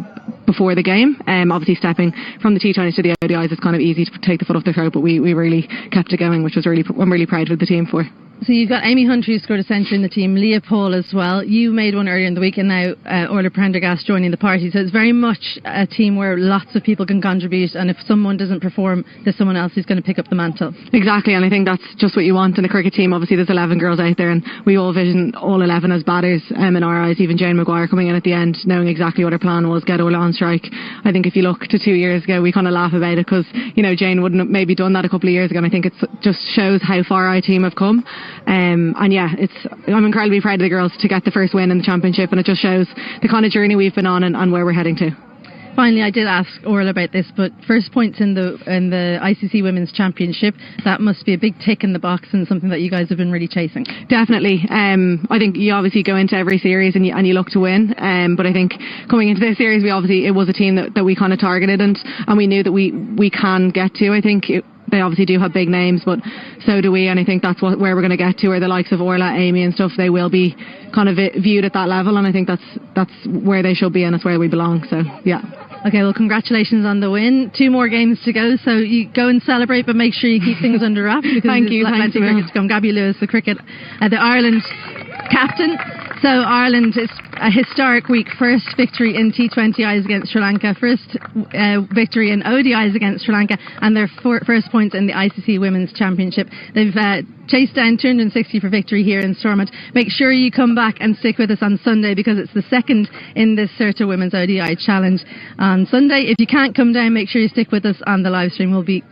before the game. Obviously stepping from the T20s to the ODIs, it's kind of easy to take the foot off the throat, but we really kept it going, which I'm really proud of the team for. So you've got Amy Hunter, who scored a century in the team, Leah Paul as well. You made one earlier in the week, and now Orla Prendergast joining the party. So it's very much a team where lots of people can contribute, and if someone doesn't perform, there's someone else who's going to pick up the mantle. Exactly, and I think that's just what you want in a cricket team. Obviously there's 11 girls out there, and we all vision all 11 as batters in our eyes. Even Jane Maguire coming in at the end, knowing exactly what her plan was, get Orla on strike. I think if you look to 2 years ago, we kind of laugh about it because, Jane wouldn't have maybe done that a couple of years ago, and I think it just shows how far our team have come. And yeah, I'm incredibly proud of the girls to get the first win in the championship, and it just shows the kind of journey we've been on and where we're heading to. Finally, I did ask Orla about this, but first points in the ICC Women's Championship, that must be a big tick in the box and something that you guys have been really chasing. Definitely. I think you obviously go into every series and you look to win, but I think coming into this series, it was a team that we kind of targeted and we knew that we can get to. I think they obviously do have big names, but so do we, and I think that's where we're going to get to, where the likes of Orla, Amy and stuff, they will be kind of viewed at that level, and I think that's where they should be, and that's where we belong. So yeah. Okay, well, congratulations on the win. 2 more games to go, so you go and celebrate, but make sure you keep things under wraps, because Thank you. Plenty of cricket to come. Gabby Lewis, the Ireland captain. So Ireland, it's a historic week. First victory in T20Is against Sri Lanka, first victory in ODIs against Sri Lanka, and their first points in the ICC Women's Championship. They've chased down 260 for victory here in Stormont. Make sure you come back and stick with us on Sunday, because it's the second in this Certa Women's ODI Challenge on Sunday. If you can't come down, make sure you stick with us on the live stream. We'll be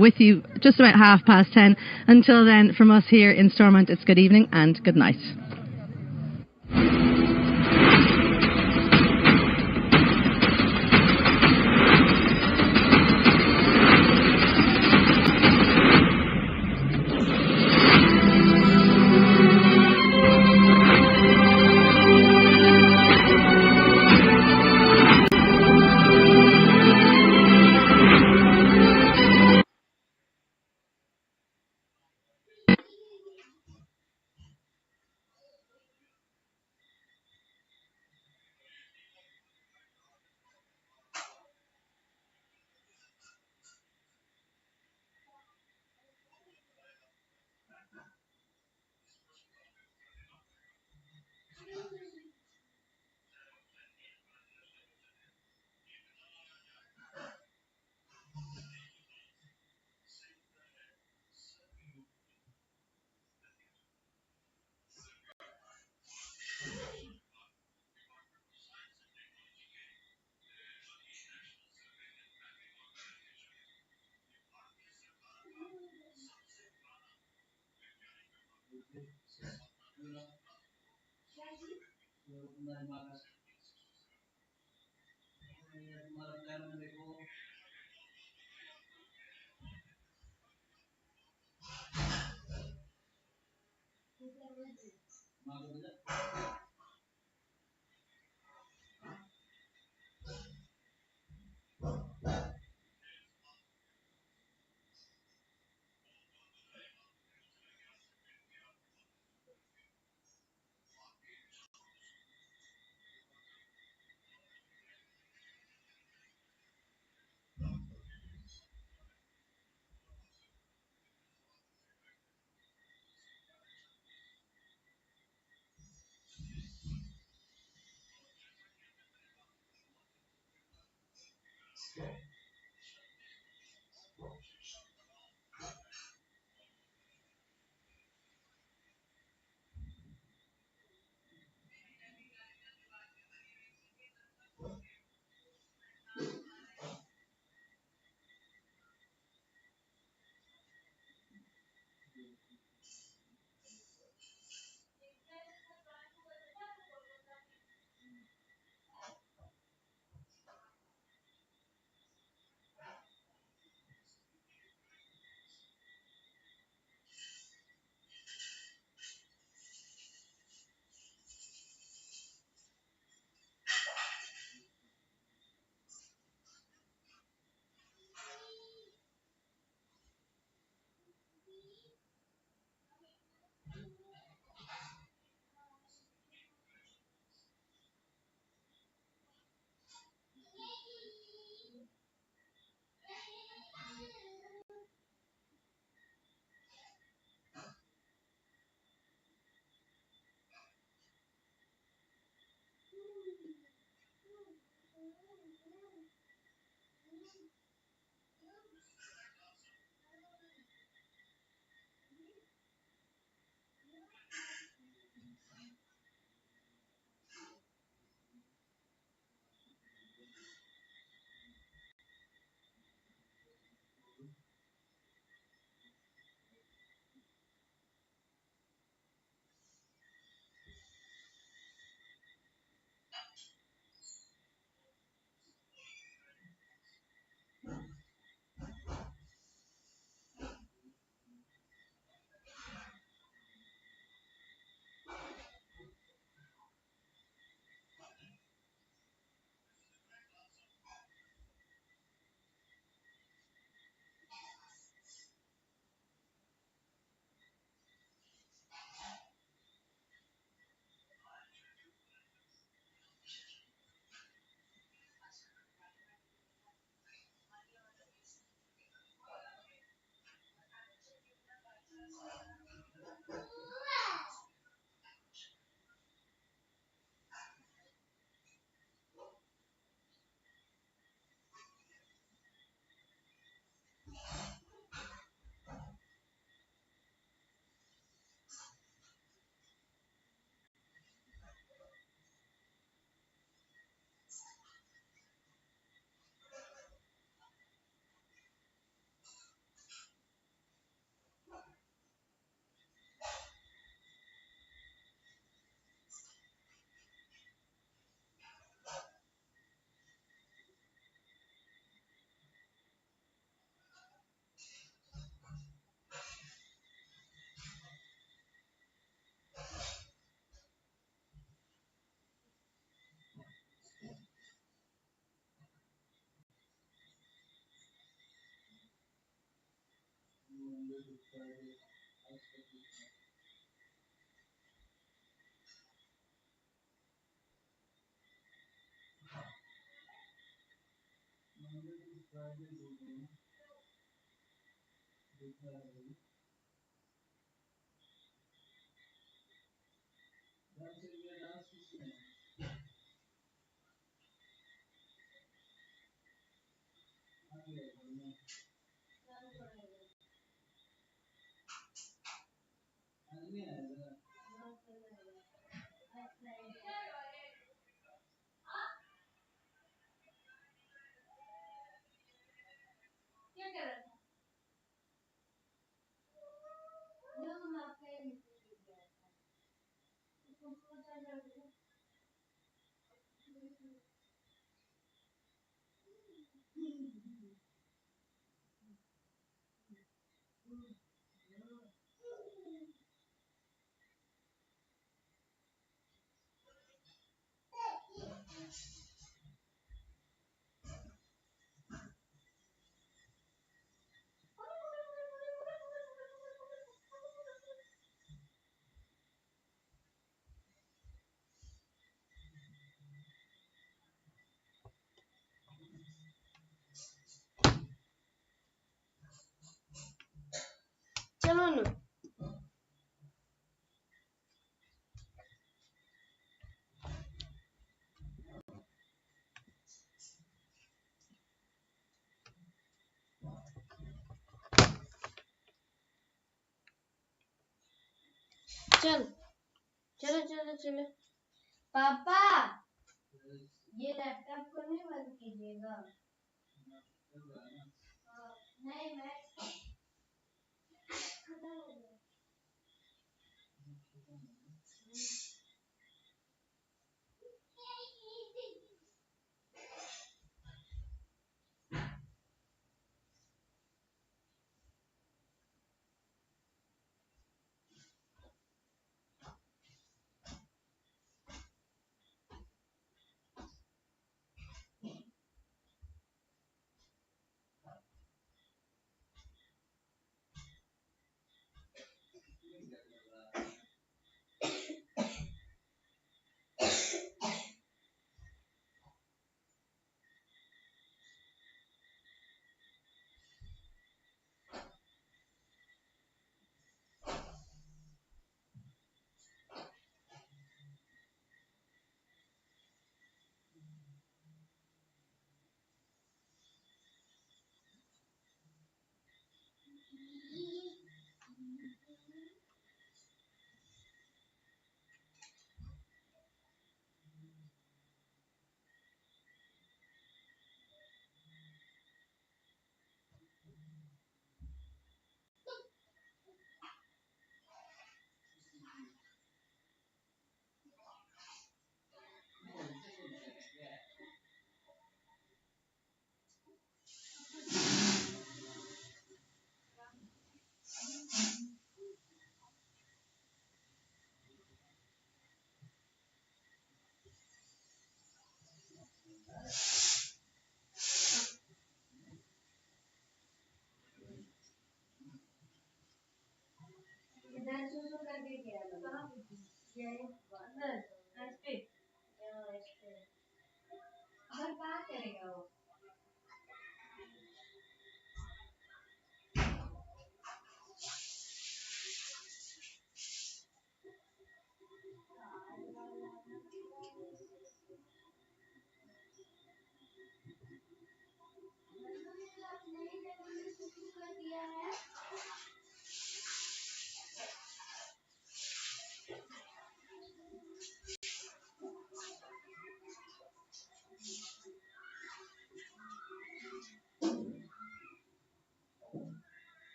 with you just about 10:30. Until then, from us here in Stormont, it's good evening and good night.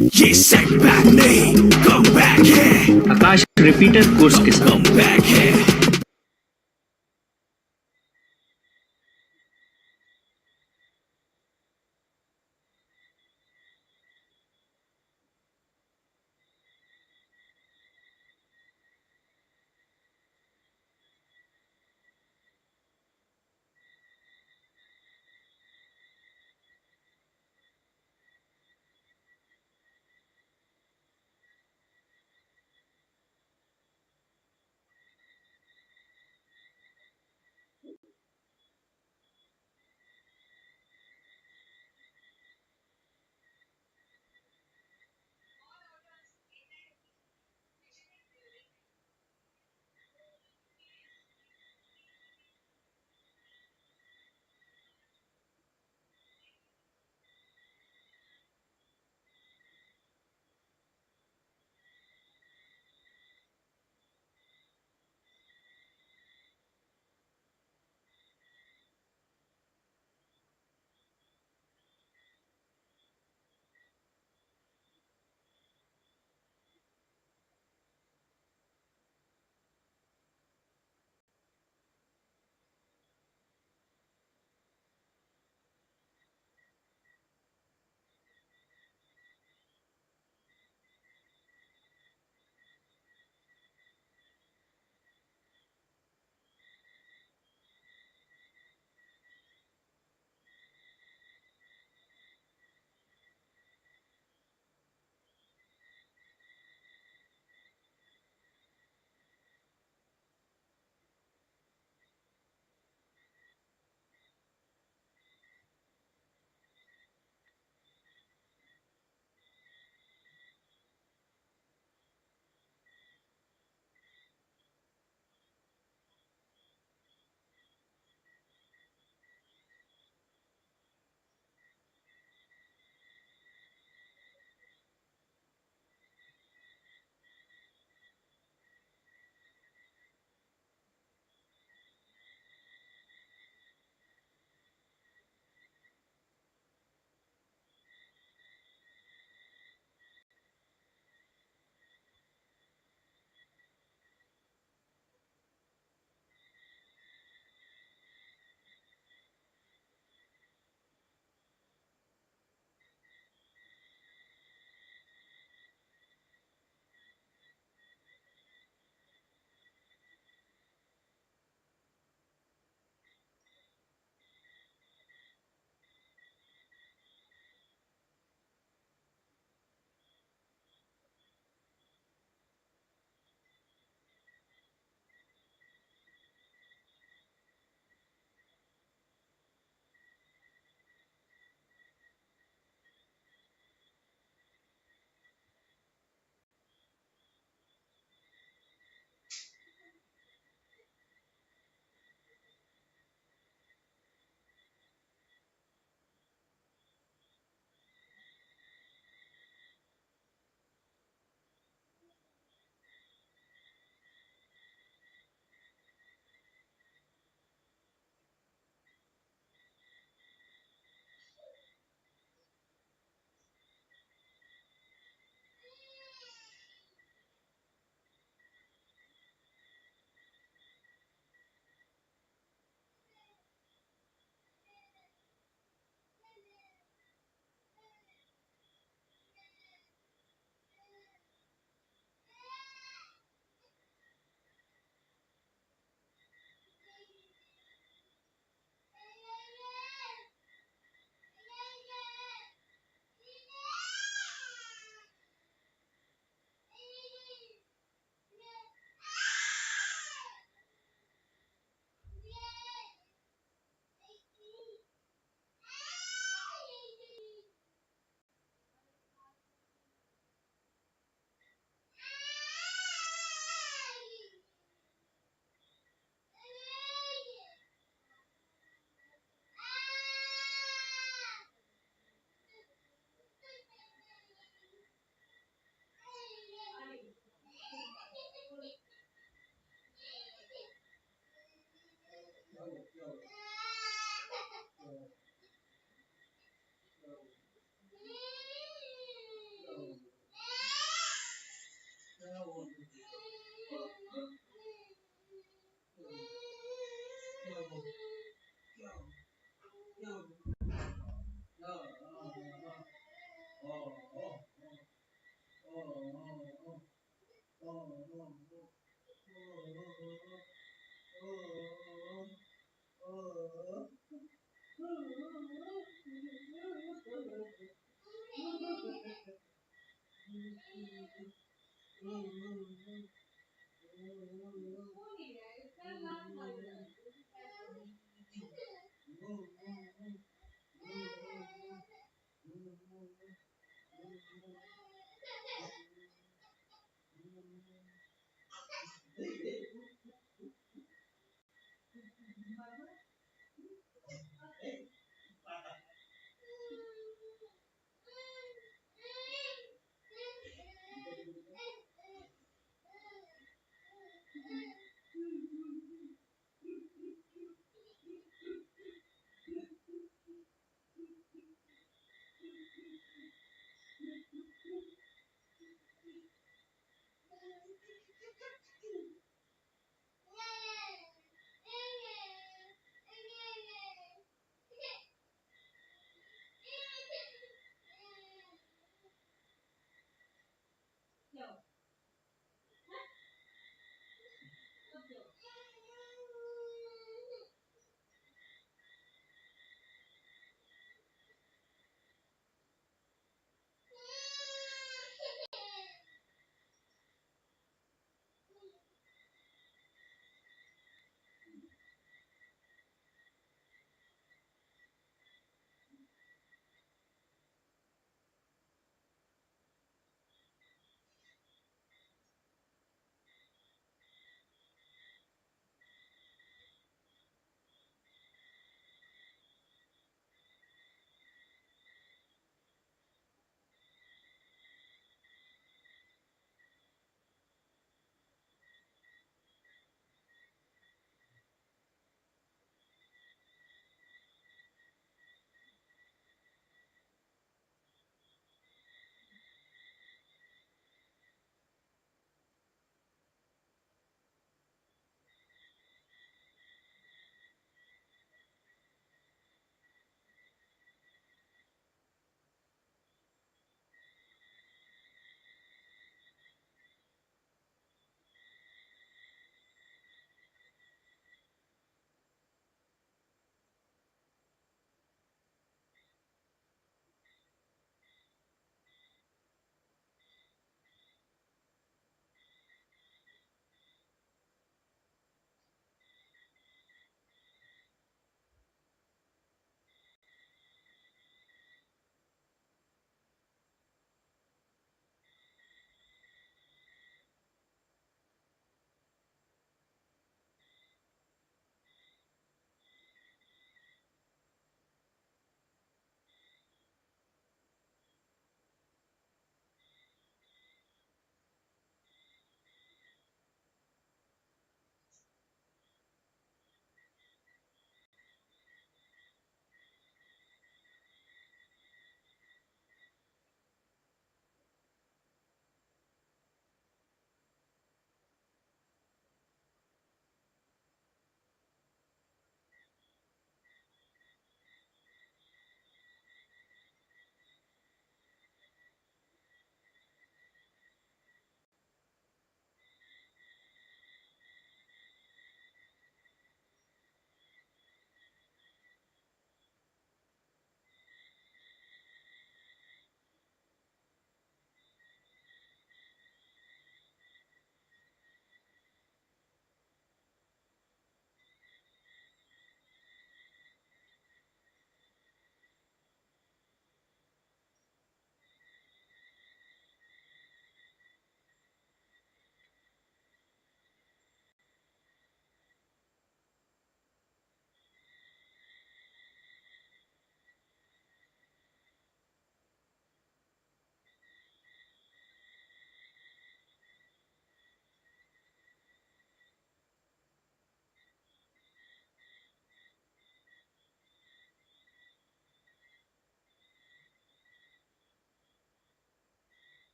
ये setback नहीं comeback है आकाश repeater course किसका comeback है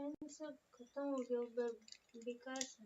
सब खत्म हो गया विकास